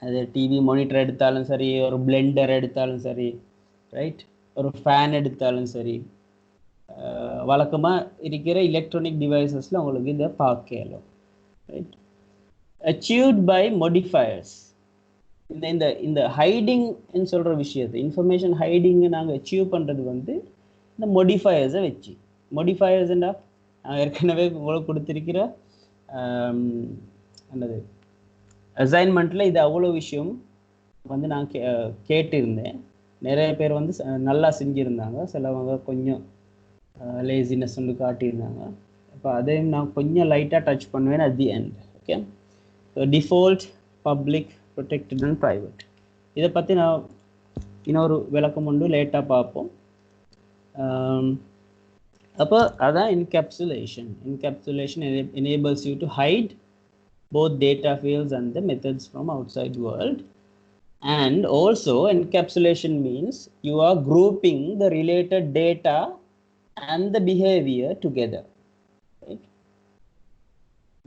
அது டிவி மானிட்டர் எடுத்தாலும் சரி, ஒரு பிளெண்டர் எடுத்தாலும் சரி, ரைட்? ஒரு ஃபேன் எடுத்தாலும் சரி, வழக்கமாக இருக்கிற எலக்ட்ரானிக் டிவைசஸில் உங்களுக்கு இதை பார்க்கலும், ரைட்? Achieved by மோடிஃபயர்ஸ். இந்த ஹைடிங்னு சொல்கிற விஷயத்தை, இன்ஃபர்மேஷன் ஹைடிங்கை நாங்கள் அச்சீவ் பண்ணுறது வந்து இந்த மோடிஃபயர்ஸை வச்சு. மோடிஃபயர்ஸ்ண்டா நான் ஏற்கனவே உங்களுக்கு கொடுத்துருக்கிற என்னது அசைன்மெண்ட்டில் இது அவ்வளோ விஷயம் வந்து நான் கேட்டிருந்தேன். நிறைய பேர் வந்து நல்லா செஞ்சுருந்தாங்க, சிலவங்க கொஞ்சம் லேசினஸ் வந்து காட்டியிருந்தாங்க. இப்போ அதையும் நான் கொஞ்சம் லைட்டாக டச் பண்ணுவேன் at the end, okay? So default, public, protected and private, இதை பற்றி நான் இன்னொரு விளக்கம் உண்டு, லேட்டாக பார்ப்போம். அப்போ அதான் encapsulation. Encapsulation enables you to hide both data fields and the methods from outside world. And also encapsulation means you are grouping the related data and the behavior together, right?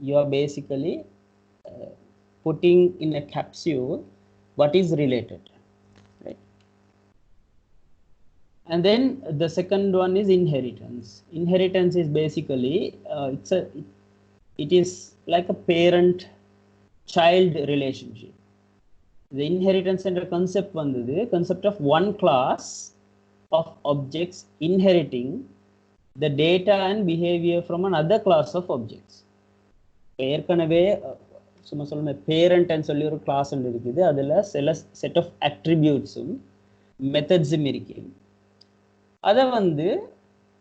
You are basically putting in a capsule what is related, right? And then the second one is inheritance. Inheritance is basically it is like a parent-child relationship. The inheritance and the concept vandhudu concept of one class of objects inheriting the data and behavior from another class of objects. ஏற்கனவே சும்மா சொல்லுங்க, பேரண்ட்னு சொல்லி ஒரு class ஒன்று இருக்குது, அதில் சில set of அட்ரிபியூட்ஸும் மெத்தட்ஸும் இருக்குது. அதை வந்து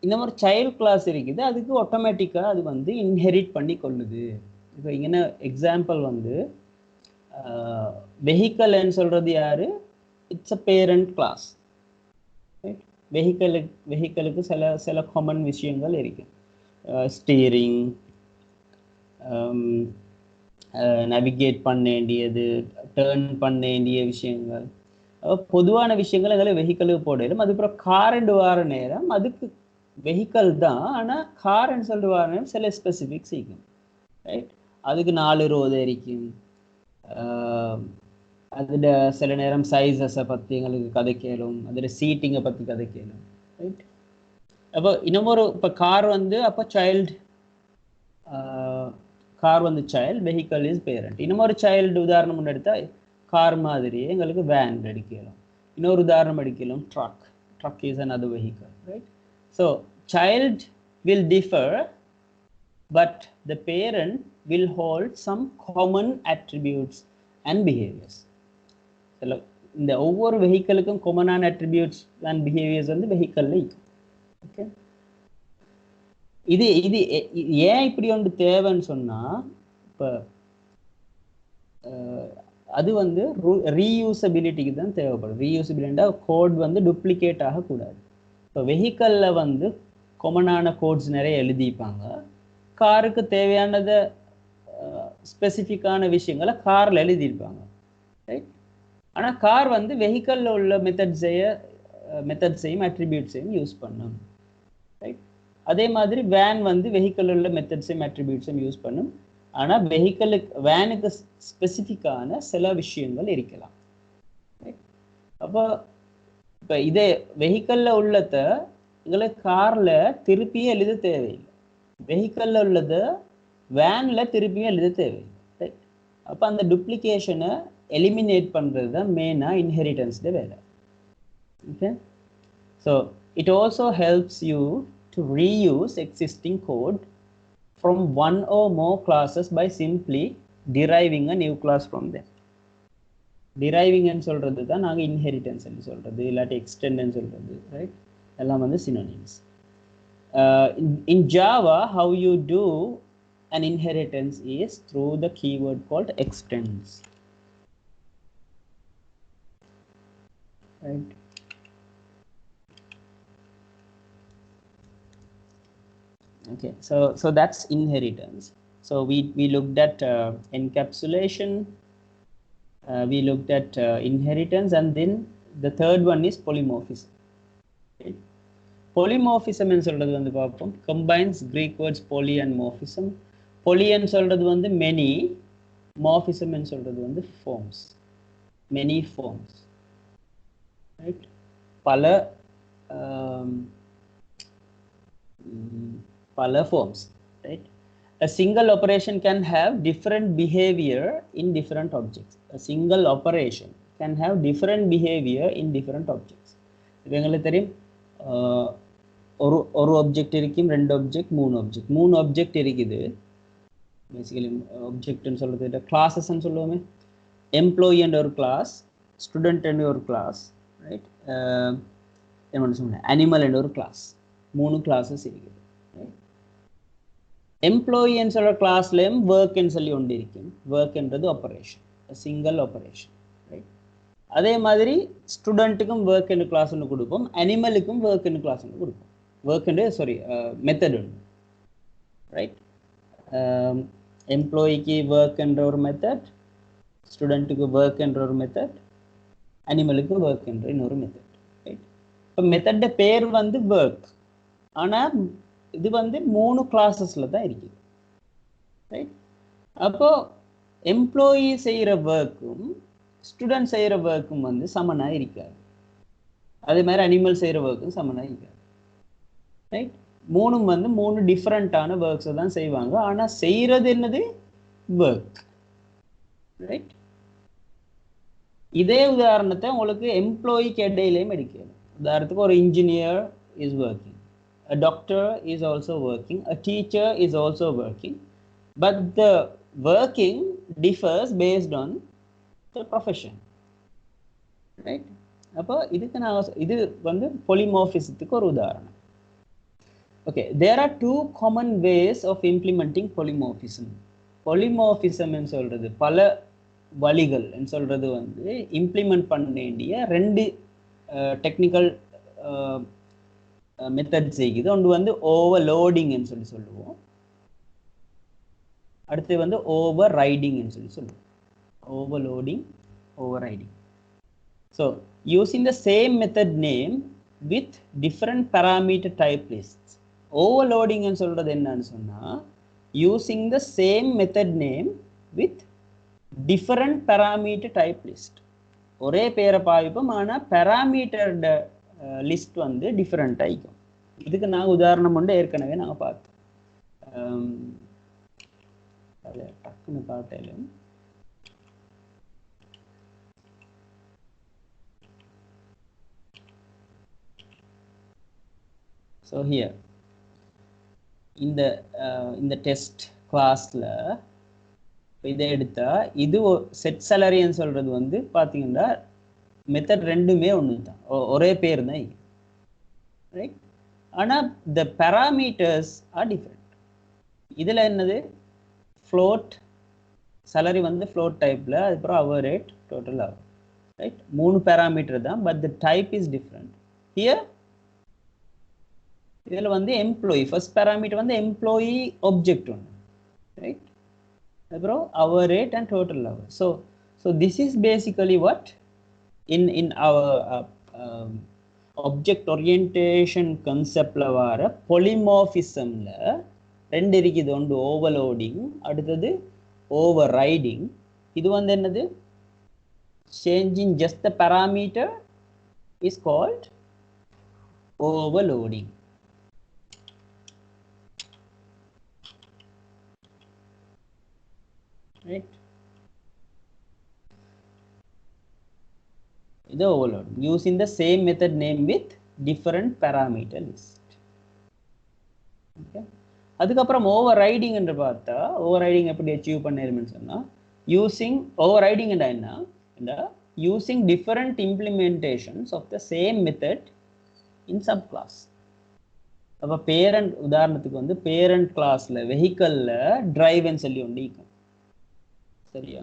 இந்த மாதிரி சைல்டு கிளாஸ் இருக்குது, அதுக்கு ஆட்டோமேட்டிக்காக அது வந்து இன்ஹெரிட் பண்ணி கொள்ளுது. இப்போ இங்கே எக்ஸாம்பிள் வந்து வெஹிக்கல்னு சொல்கிறது யார், it's a parent class, right? வெஹிக்கலுக்கு சில காமன் விஷயங்கள் இருக்கு. ஸ்டீரிங், நேவிகேட் பண்ண வேண்டியது, டேர்ன் பண்ண வேண்டிய விஷயங்கள், பொதுவான விஷயங்கள் அதில் வெஹிக்கலுக்கு போடலும். அதுக்கப்புறம் கார்ண்டு வர நேரம் அதுக்கு வெஹிக்கல் தான், ஆனால் கார்ன்னு சொல்லிட்டு வர நேரம் சில ஸ்பெசிஃபிக்ஸ் இருக்கும், ரைட்? அதுக்கு 4 ரோது இருக்கும். அதில் சில நேரம் சைஸஸை பற்றி எங்களுக்கு கதைக்கலும், அதில் சீட்டிங்கை பற்றி கதைக்கலும், ரைட்? அப்போ இன்னமொரு இப்போ கார் வந்து அப்போ சைல்டு, கார் வந்து சைல்டு, வெஹிக்கல் இஸ் பேரண்ட். இன்னமொரு சைல்டு உதாரணம் ஒன்று எடுத்தால் கார் மாதிரியே எங்களுக்கு வேன் அடிக்கலாம். இன்னொரு உதாரணம் அடிக்கலாம் truck. Truck is another vehicle, right? So child will differ, but the parent will hold some common attributes and behaviors. இந்த ஒவ்வொரு வெஹிக்கலுக்கும் காமனான அட்ரிபியூட்ஸ் அண்ட் பிஹேவியர்ஸ் வந்து வெஹிக்கல்ல இருக்கும். ஓகே, இது இது ஏன் இப்படி ஒன்று தேவைன்னு சொன்னா, இப்போ அது வந்து ரீயூசபிலிட்டிக்கு தான் தேவைப்படும். ரீயூசபிலிட்டினா கோட் வந்து டூப்ளிகேட் ஆகக்கூடாது. இப்போ வெஹிக்கல்ல வந்து காமனான கோட்ஸ் நிறைய எழுதிப்பாங்க. காருக்கு தேவையானதை ஸ்பெசிஃபிக்கான விஷயங்களை காரில் எழுதியிருப்பாங்க, ரைட்? ஆனால் கார் வந்து வெஹிக்கலில் உள்ள மெத்தட்ஸையும் அட்ரிபியூட்ஸையும் யூஸ் பண்ணும், ரைட்? அதே மாதிரி வேன் வந்து வெஹிக்கலில் உள்ள மெத்தட்ஸையும் அட்ரிபியூட்ஸையும் யூஸ் பண்ணும். ஆனால் வேனுக்கு ஸ்பெசிஃபிக்கான சில விஷயங்கள் இருக்கலாம், ரைட்? அப்போ இப்போ இதே வெஹிக்கலில் உள்ளதை எங்களுக்கு காரில் திருப்பியும் எழுத தேவையில்லை, வெஹிக்கலில் உள்ளதை வேனில் திருப்பியும் எழுத தேவையில்லை, ரைட்? அப்போ அந்த டூப்ளிகேஷனை எலிமினேட் பண்ணுறது தான் மெயினாக இன்ஹெரிட்டன்ஸில் வேலை. Okay, so it also helps you to reuse existing code from one or more classes by simply deriving a new class from them. Deriving ன்னு சொல்றது தான் நாங்கள் இன்ஹெரிட்டன்ஸ் என்று சொல்றது, இல்லாட்டி எக்ஸ்டெண்ட் சொல்றது, ரைட்? எல்லாம் வந்து synonyms. In Java, how you do an inheritance is through the keyword called extends, right? Okay, so that's inheritance. So we looked at encapsulation, we looked at inheritance, and then the third one is polymorphism. Okay. Polymorphism ன்னு சொல்றது வந்து பார்ப்போம். Combines Greek words poly and morphism. Poly ன்னு சொல்றது வந்து many, morphism ன்னு சொல்றது வந்து forms, many forms, right? பல forms, right? A single operation can have different behavior in different objects. A single operation can have different behavior in different objects. இது எங்களுக்கு தெரியும், ஒரு ஆப்ஜெக்ட் இருக்கும், 2 ஆப்ஜெக்ட், 3 ஆப்ஜெக்ட் இருக்குது. பேசிக்கலி ஆப்ஜெக்ட்னு சொல்றது கிளாஸஸ்ன்னு சொல்லுவோமே. எம்ப்ளாயி என்ற ஒரு கிளாஸ், ஸ்டூடெண்ட் என்ற ஒரு கிளாஸ், ரைட்? என்ன சொல்லுங்க, அனிமல் என்ற ஒரு கிளாஸ், 3 கிளாஸஸ் இருக்குது. எம்ப்ளாயி ன்னு சொல்ற கிளாஸ்லயும் ஒர்க்ன்னு சொல்லி ஒன்று இருக்கும். ஒர்க்ன்றது ஆப்பரேஷன், சிங்கிள் ஆப்பரேஷன், ரைட்? அதே மாதிரி ஸ்டூடெண்ட்டுக்கும் ஒர்க்ன்னு கிளாஸ் ஒன்று கொடுப்போம், அனிமலுக்கும் ஒர்க்ன்னு கிளாஸ் ஒன்று கொடுப்போம். மெத்தட் ஒன்று, ரைட்? எம்ப்ளாயிக்கு ஒர்க்ன்ற ஒரு மெத்தட், ஸ்டூடெண்ட்டுக்கு ஒர்க்ன்ற ஒரு மெத்தட், அனிமலுக்கு ஒர்க்ன்ற இன்னொரு மெத்தட், ரைட்? இப்போ மெத்தட் பேர் வந்து ஒர்க், ஆனால் இது வந்து 3 கிளாஸஸ்ல தான் இருக்குது, ரைட்? அப்போ எம்ப்ளாயி செய்கிற ஒர்க்கும் ஸ்டூடெண்ட் செய்கிற ஒர்க்கும் வந்து சமனாக இருக்காது. அதே மாதிரி அனிமல் செய்கிற ஒர்க்கும் சமனாக இருக்காது, ரைட்? 3 வந்து 3 டிஃப்ரெண்ட்டான ஒர்க்ஸை தான் செய்வாங்க, ஆனால் செய்கிறது என்னது? Work, right? இதே உதாரணத்தை உங்களுக்கு எம்ப்ளாயிக்கு இடையிலையும் எடுக்கணும். உதாரணத்துக்கு ஒரு engineer is working, a doctor is also working, a teacher is also working, but the working differs based on the profession, right? அப்போ இது வந்து polymorphismத்துக்கு ஒரு உதாரணம். Okay, there are 2 common ways of implementing polymorphism. Polymorphism ன்னு சொல்றது பல வழிகள் சொல்றது வந்து இம்ப்ளிமெண்ட் பண்ண வேண்டிய ரெண்டு டெக்னிக்கல் மெத்தட்ஸ் இருக்குது. ஒன்று வந்து ஓவர்லோடிங்னு சொல்லுவோம், அடுத்து வந்து ஓவர் ரைடிங்னு சொல்லுவோம். overloading, overriding. So using the same method name with different parameter type lists. Overloading ன்னு சொல்றது என்னன்னு சொன்னா using the same method name with different parameter type list. ஒரே பேரை பாவிப்போம், ஆனா parameter லிஸ்ட் வந்து டிஃபரெண்ட் ஆயிக்கும். இதுக்கு நான் உதாரணம் ஒன்று ஏற்கனவே நாங்க பார்த்தோம். டக்குன்னு பார்த்தேன். So here இந்த டெஸ்ட் கிளாஸ்ல இதை எடுத்தா இது செட் சேலரின்னு சொல்றது வந்து பாத்தீங்கன்னா மெத்தட் ரெண்டுமே ஒன்று தான், ஒரே பேர் தான், ரைட்? ஆனா the parameters are different. இதுல என்னது float salary வந்து float டைப்ல, அதுக்கப்புறம் hour rate, total hour, right? மூணு பேராமீட்டர் தான், but the type is different. Here இதில் வந்து எம்ப்ளாயி ஃபர்ஸ்ட் பேராமீட்டர் வந்து எம்ப்ளாயி ஆப்ஜெக்ட் ஒன்று, ரைட்? அப்புறம் hour rate and total hour. So this is basically what in our object orientation conceptல வர polymorphismல ரெண்டு இருக்குது. ஒன்று ஓவர்லோடிங், அடுத்தது overriding. இது வந்து என்னது changing just the parameter is called overloading. Right? இது overloading using the same method name with different parameter list. Okay. அதுக்கப்புறம் overriding என்று பார்த்தா overriding எப்படி அச்சீவ் பண்ணிருமென்னு சொன்னா using overriding என்ன using different implementations of the same method in subclass. அப்ப parent உதாரணத்துக்கு வந்து பேரண்ட் கிளாஸ்ல வெஹிக்கல்ல டிரைவ்னு சொல்லி ஒன்று இருக்கும், சரியா?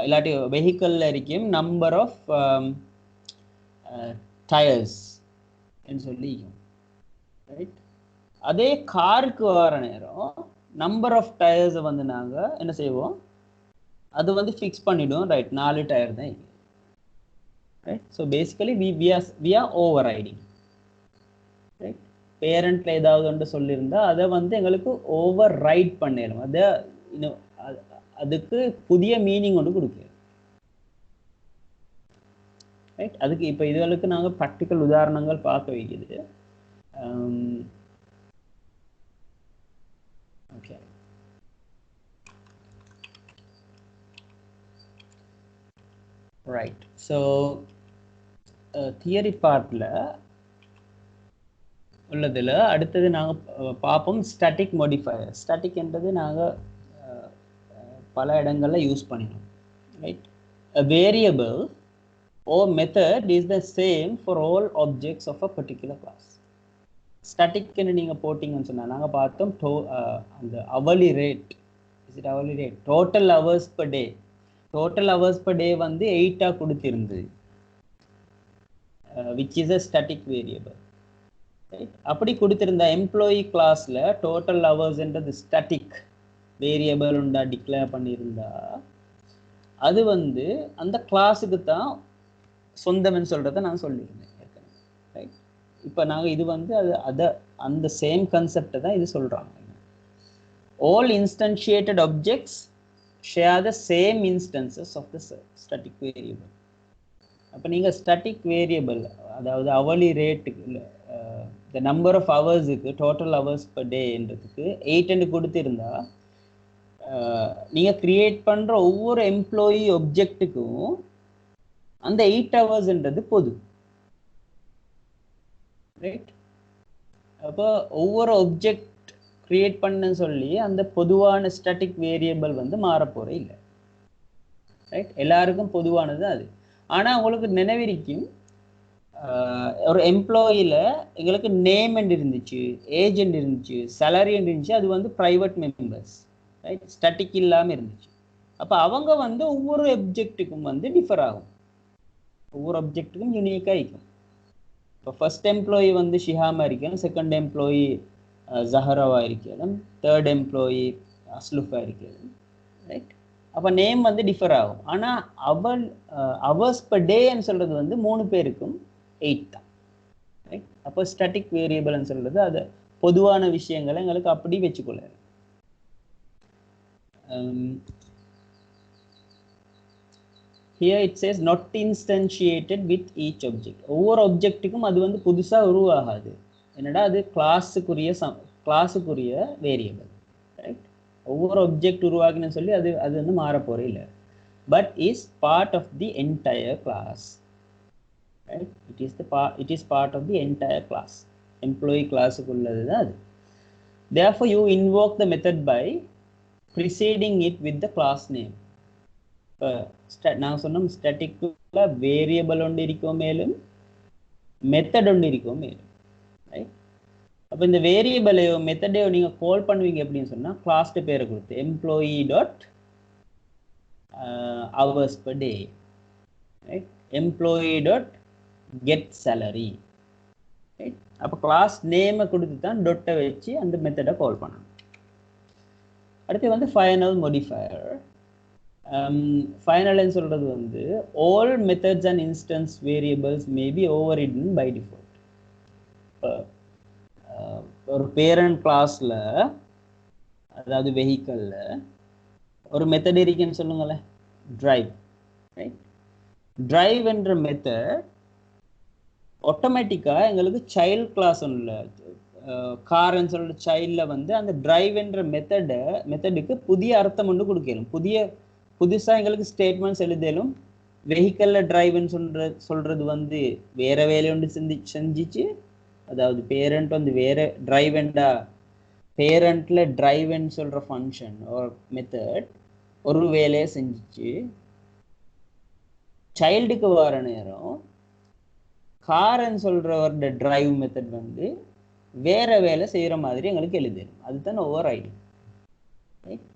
இல்லாட்டி வெஹிக்கல்ல இருக்கும் நம்பர் ஆஃப் டயர்ஸ் சொல்லி, ரைட்? அதே காருக்கு வர நேரம் நம்பர் ஆஃப் டயர்ஸ் வந்து நாங்க என்ன செய்வோம், அது வந்து ஃபிக்ஸ் பண்ணிடுவோம், ரைட்? 4 டயர் தான், right? So basically we are overriding, right? பேரண்ட்ல ஏதாவது ஒன்று சொல்லியிருந்தா அதை வந்து எங்களுக்கு ஓவர் ரைட் பண்ணிடலாம், அதை அதுக்கு புதிய மீனிங் ஒன்று கொடுக்கு, ரைட்? அதுக்கு இப்போ இதுகளுக்கு நாங்கள் ப்ராக்டிக்கல் உதாரணங்கள் பார்க்க வைக்குது. Okay, right. ஸோ தியரி பார்ட்டில் உள்ளதில் அடுத்தது நாங்கள் பார்ப்போம் ஸ்டாட்டிக் மோடிஃபயர். ஸ்டாட்டிக் என்றது நாங்கள் பல இடங்களில் யூஸ் பண்ணினோம், right? A variable or method is the same for all objects of a particular class. ஸ்டாட்டிக்னு நீங்கள் போட்டிங்கன்னு சொன்னால் நாங்கள் பார்த்தோம் அந்த hourly rate, is it hourly rate? total hours per day, total hours per day வந்து 8 கொடுத்திருந்தது, which is a static variable, right? அப்படி கொடுத்திருந்த employee கிளாஸ்ல total ஹவர்ஸ்ன்றது static variable உண்டா டிக்ளேர் பண்ணியிருந்தா அது வந்து அந்த கிளாஸுக்கு தான் சொந்தம்னு சொல்றதை நான் சொல்லியிருந்தேன் ஏற்கனவே, ரைட்? இப்போ நாங்கள் இது வந்து அந்த சேம் கான்செப்டை தான் இது சொல்றாங்க. all instantiated objects share the same instances of the static variable. அப்போ நீங்கள் ஸ்டாட்டிக் வேரியபிள் அதாவது hourly ரேட்டுக்கு the number of ஹவர்ஸுக்கு டோட்டல் ஹவர்ஸ் பர் டேன்றதுக்கு 8 கொடுத்திருந்தா நீங்கள் கிரியேட் பண்ணுற ஒவ்வொரு எம்ப்ளாயி ஆப்ஜெக்ட்டுக்கும் அந்த 8 ஹவர்ஸ்ன்றது பொது, ரைட்? அப்போ ஒவ்வொரு ஆப்ஜெக்ட் கிரியேட் பண்ண சொல்லி அந்த பொதுவான ஸ்டாட்டிக் வேரியபிள் வந்து மாறப்போற இல்லை, ரைட்? எல்லாருக்கும் பொதுவானது அது. ஆனால் உங்களுக்கு நினைவிருக்கும் ஒரு எம்ப்ளாயில எங்களுக்கு நேம் என்று இருந்துச்சு, ஏஜ் என்று இருந்துச்சு, சேலரி என்று இருந்துச்சு, அது வந்து ப்ரைவேட் மெம்பர்ஸ், ரைட்? ஸ்டாட்டிக் இல்லாமல் இருந்துச்சு. அப்போ அவங்க வந்து ஒவ்வொரு ஆப்ஜெக்ட்டுக்கும் வந்து டிஃபர் ஆகும், ஒவ்வொரு ஆப்ஜெக்ட்டுக்கும் யூனிக்காக இருக்கும். இப்போ ஃபர்ஸ்ட் எம்ப்ளாயி வந்து ஷிஹாமா இருக்கணும், செகண்ட் எம்ப்ளாயி ஜஹராவா இருக்கணும், தேர்ட் எம்ப்ளாயி அஸ்லுஃபா இருக்கணும், ரைட்? அப்போ நேம் வந்து டிஃபர் ஆகும். ஆனால் அவர்ஸ் பர் டேன்னு சொல்கிறது வந்து 3 பேருக்கும் 8 தான், ரைட்? அப்போ ஸ்டாட்டிக் வேரியபிள்னு சொல்கிறது அது பொதுவான விஷயங்களை எங்களுக்கு அப்படி வச்சுக்கொள்ள. Here it says not instantiated with each object. ஒவ்வொரு ஆப்ஜெக்ட்டுக்கும் அது வந்து புதுசாக உருவாகாது. என்னடா அது கிளாஸுக்குரிய வேரியபிள், ரைட்? ஒவ்வொரு ஆப்ஜெக்ட் உருவாக்குன்னு சொல்லி அது வந்து மாறப்போறே இல்லை. But is part of the entire class, right? It is part of the entire class. Employee கிளாஸுக்குள்ளது தான் அது. Therefore you invoke the method by preceding it with the class name. நாங்கள் சொன்னோம் ஸ்டாட்டிக்குள்ள வேரியபிள் ஒன்று இருக்கோ மேலும் மெத்தட் ஒன்று இருக்கோ மேலும், ரைட்? அப்போ இந்த வேரியபிளையோ மெத்தடையோ நீங்கள் கால் பண்ணுவீங்க அப்படின்னு சொன்னால் கிளாஸ்ட்டு பேரை கொடுத்து employee dot hours per day, right? Employee dot get salary, right? அப்போ கிளாஸ் நேமை கொடுத்து தான் டொட்டை வச்சு அந்த மெத்தடை கால் பண்ணணும். அடுத்து வந்து ஃபைனல் மோடிஃபயர். ஃபைனல்னு சொல்கிறது வந்து all methods and instance variables may be overridden by default. ஒரு பேரண்ட் கிளாஸில், அதாவது வெஹிக்கலில் ஒரு மெத்தட் இருக்குன்னு சொல்லுங்களேன், டிரைவ், ரைட்? டிரைவ் என்ற மெத்தட் ஆட்டோமேட்டிக்காக எங்களுக்கு சைல்டு கிளாஸ் ஒன்றில் கார்ன்னு சொல்கிற சைல்டில் வந்து அந்த டிரைவ் என்ற மெத்தடுக்கு புதிய அர்த்தம் ஒன்று கொடுக்கணும். புதுசாக எங்களுக்கு ஸ்டேட்மெண்ட்ஸ் எழுதலும். வெஹிக்கலில் டிரைவ்னு சொல்கிறது வந்து வேறு வேலையொன்று செஞ்சிச்சு, அதாவது பேரண்ட் வந்து வேறு டிரைவெண்டா பேரண்ட்டில் டிரைவ்னு சொல்கிற ஃபங்க்ஷன் ஒரு மெத்தட் ஒரு வேலையை செஞ்சிச்சு. சைல்டுக்கு வர நேரம் கார்ன்னு சொல்கிறவரோட டிரைவ் மெத்தட் வந்து வேறு வேலை செய்கிற மாதிரி எங்களுக்கு எழுதிடும். அதுதான் ஓவர் ரைடிங், ரைட்?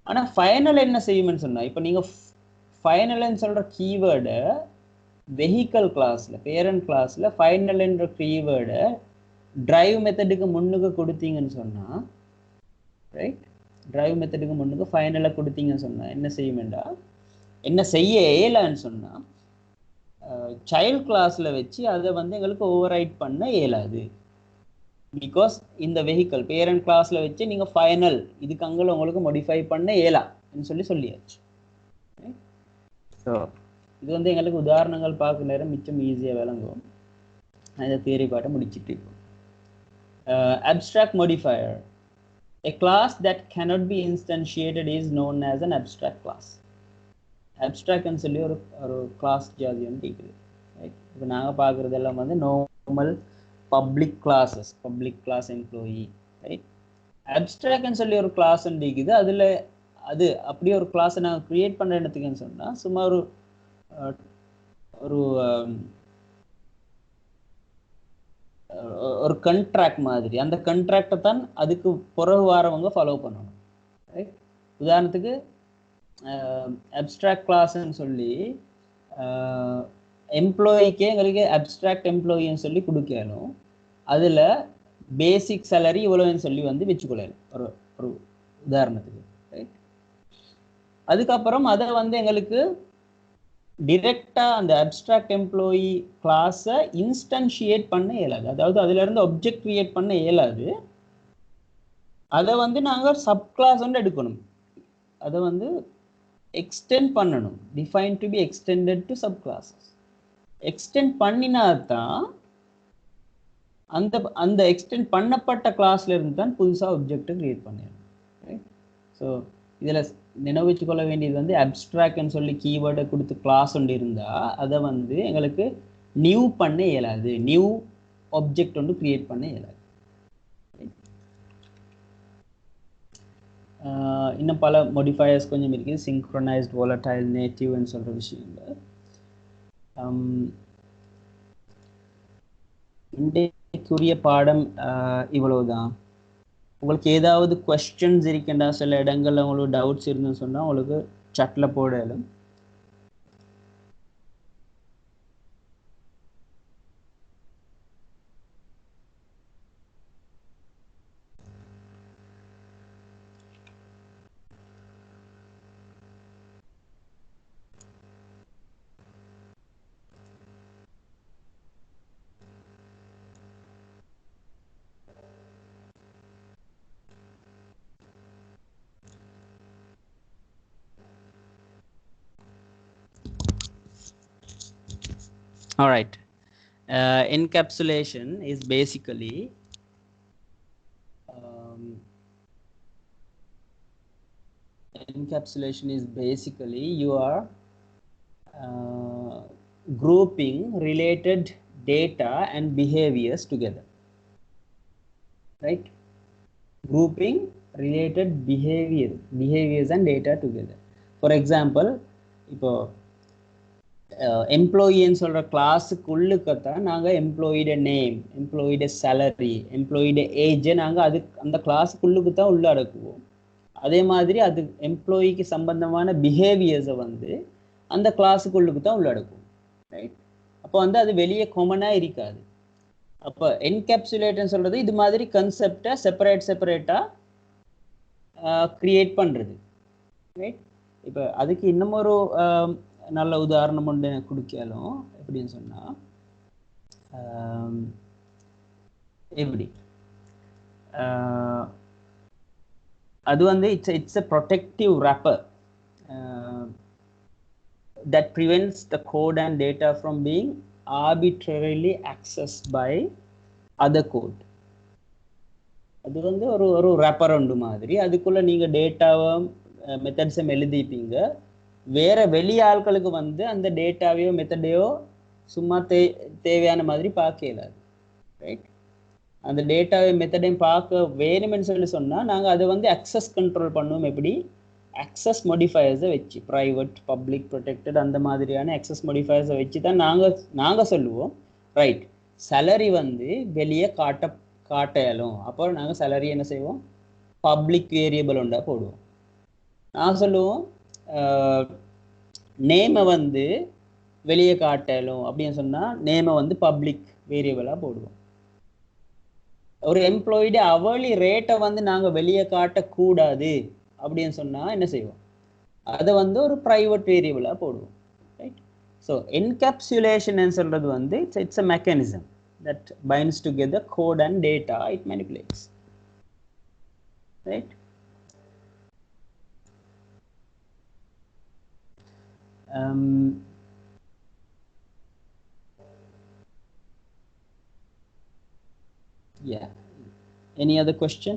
ஆனால் ஃபைனல் என்ன செய்யும்னு சொன்னால், இப்போ நீங்கள் ஃபைனல்னு சொல்கிற கீவேர்டை வெஹிக்கல் கிளாஸில் பேரண்ட் கிளாஸில் ஃபைனல் என்ற கீவேர்டை டிரைவ் மெத்தடுக்கு முன்னுக்கு கொடுத்தீங்கன்னு சொன்னால், ரைட்? டிரைவ் மெத்தடுக்கு முன்னுக்கு ஃபைனலை கொடுத்தீங்கன்னு சொன்னால் என்ன செய்யுமெண்டா, என்ன செய்ய இயலான்னு சொன்னால் சைல்டு கிளாஸில் வச்சு அதை வந்து எங்களுக்கு ஓவர் ரைட் பண்ண இயலாது. பிகாஸ் இந்த வெஹிக்கல் பேரண்ட் கிளாஸில் வச்சு நீங்கள் ஃபைனல் இதுக்கு அங்கே உங்களுக்கு மோடிஃபை பண்ண இயலான்னு சொல்லியாச்சு. ஸோ இது வந்து எங்களுக்கு உதாரணங்கள் பார்க்குற நேரம் மிச்சம் ஈஸியாக விளங்கும். நான் இந்த தியரி பாட்டை முடிச்சுட்டு இருக்கோம். Abstract modifier. A class that cannot be instantiated is known as an abstract class. Abstract சொல்லி ஒரு கிளாஸ் ஜாதி வந்து இருக்குது, ரைட்? இப்போ நாங்கள் பார்க்குறதெல்லாம் வந்து normal public classes, public class employee, right? அப்ஸ்ட்ராக்ட்னு சொல்லி ஒரு கிளாஸ் இருக்குது. அதில் அது அப்படியே ஒரு கிளாஸை நாங்கள் க்ரியேட் பண்ணுற இடத்துக்குன்னு சொன்னால் சும்மா ஒரு கண்ட்ராக்ட் மாதிரி, அந்த கண்ட்ராக்டை தான் அதுக்கு பிறகு வாரவங்க ஃபாலோ பண்ணணும், ரைட்? உதாரணத்துக்கு அப்ஸ்ட்ராக்ட் கிளாஸ்ன்னு சொல்லி எம்ப்ளாயிக்கே எங்களுக்கு அப்ஸ்ட்ராக்ட் எம்ப்ளாயின்னு சொல்லி கொடுக்கணும். அதில் பேசிக் சேலரி இவ்வளோன்னு சொல்லி வந்து வச்சுக்கொள்ளணும் ஒரு உதாரணத்துக்கு, ரைட்? அதுக்கப்புறம் அதை வந்து எங்களுக்கு டிரெக்டாக அந்த அப்ஸ்ட்ராக்ட் எம்ப்ளாயி கிளாஸை இன்ஸ்டன்ஷியேட் பண்ண இயலாது. அதாவது அதிலேருந்து ஆப்ஜெக்ட் கிரியேட் பண்ண இயலாது. அதை வந்து நாங்கள் சப் கிளாஸ் வந்து எடுக்கணும், அதை வந்து எக்ஸ்டெண்ட் பண்ணணும். Define to be extended to sub classes. Extend பண்ணினா தான் அந்த எக்ஸ்டெண்ட் பண்ணப்பட்ட கிளாஸ்ல இருந்து தான் புதுசாக ஆப்ஜெக்டை கிரியேட் பண்ணிடணும், ரைட்? ஸோ இதில் நினைவு வச்சுக்கொள்ள வேண்டியது வந்து அப்ஸ்ட்ராக்ட்னு சொல்லி கீவேர்டை கொடுத்து கிளாஸ் ஒன்று இருந்தால் அதை வந்து எங்களுக்கு நியூ பண்ண இயலாது, நியூ ஆப்ஜெக்ட் ஒன்று கிரியேட் பண்ண இயலாது. இன்னும் பல மோடிஃபயர்ஸ் கொஞ்சம் இருக்குது. சிங்க்ரோனைஸ்ட், volatile, நேட்டிவ்னு சொல்கிற விஷயங்கள். இன்றைக்குரிய பாடம் இவ்வளவுதான். உங்களுக்கு ஏதாவது questions இருக்கின்றா, சில இடங்கள்ல உங்களுக்கு doubts இருந்துன்னு சொன்னா உங்களுக்கு chatல போடலாம். All right. Encapsulation is basically you are grouping related data and behaviors together, right? Grouping related behaviors and data together. For example, இப்போ எம்ப்ளாயின்னு சொல்கிற கிளாஸுக்குள்ளுக்கத்தான் நாங்கள் எம்ப்ளாயியோட நேம், எம்ப்ளாயியோட சேலரி, எம்ப்ளாயியோட ஏஜை நாங்கள் அந்த கிளாஸுக்குள்ளுக்கு தான் உள்ளடக்குவோம். அதே மாதிரி அது எம்ப்ளாயிக்கு சம்பந்தமான பிஹேவியர்ஸை வந்து அந்த கிளாஸுக்குள்ளுக்கு தான் உள்ளடக்குவோம், ரைட்? அப்போ வந்து அது வெளியே காமனாக இருக்காது. அப்போ என்கேப்சுலேட்னு சொல்கிறது இது மாதிரி கன்செப்டை செப்பரேட்டாக கிரியேட் பண்ணுறது, ரைட்? இப்போ அதுக்கு இன்னும் ஒரு நல்ல உதாரணம் ஒன்று கொடுக்கலும். எப்படின்னு சொன்னால் எப்படி அது வந்து it's a protective wrapper that prevents the code and data from being arbitrarily accessed by other code. அது வந்து ஒரு wrapper உண்டு மாதிரி, அதுக்குள்ள நீங்க டேட்டாவை மெத்தட்ஸை எழுதிப்பீங்க. வேற வெளி ஆட்களுக்கு வந்து அந்த டேட்டாவையோ மெத்தடையோ சும்மா தேவையான மாதிரி பார்க்க இயலாது, ரைட்? அந்த டேட்டாவை மெத்தடையும் பார்க்க வேணுமென்னு சொன்னால் நாங்கள் அதை வந்து அக்சஸ் கண்ட்ரோல் பண்ணுவோம். எப்படி? அக்சஸ் மோடிஃபயர்ஸை வச்சு, ப்ரைவேட், பப்ளிக், ப்ரொடெக்டட் அந்த மாதிரியான அக்சஸ் மோடிஃபயர்ஸை வச்சு தான் நாங்கள் சொல்லுவோம், ரைட்? சேலரி வந்து வெளியே காட்ட இயலும். அப்புறம் நாங்கள் சேலரி என்ன செய்வோம்? பப்ளிக் வேரியபிள் ஒன்றா போடுவோம். நான் சொல்லுவோம் நேமை வந்து வெளியே காட்டலும் அப்படின்னு சொன்னால் நேமை வந்து பப்ளிக் வேரியபிளாக போடுவோம். ஒரு எம்ப்ளாயியோட அவர்லி ரேட்டை வந்து நாங்கள் வெளியே காட்டக்கூடாது அப்படின்னு சொன்னால் என்ன செய்வோம்? அதை வந்து ஒரு ப்ரைவேட் வேரியபிளாக போடுவோம், ரைட்? ஸோ என்கேப்சுலேஷன் சொல்கிறது வந்து it's a mechanism that binds together code and data it manipulates, right? Yeah. Any other question?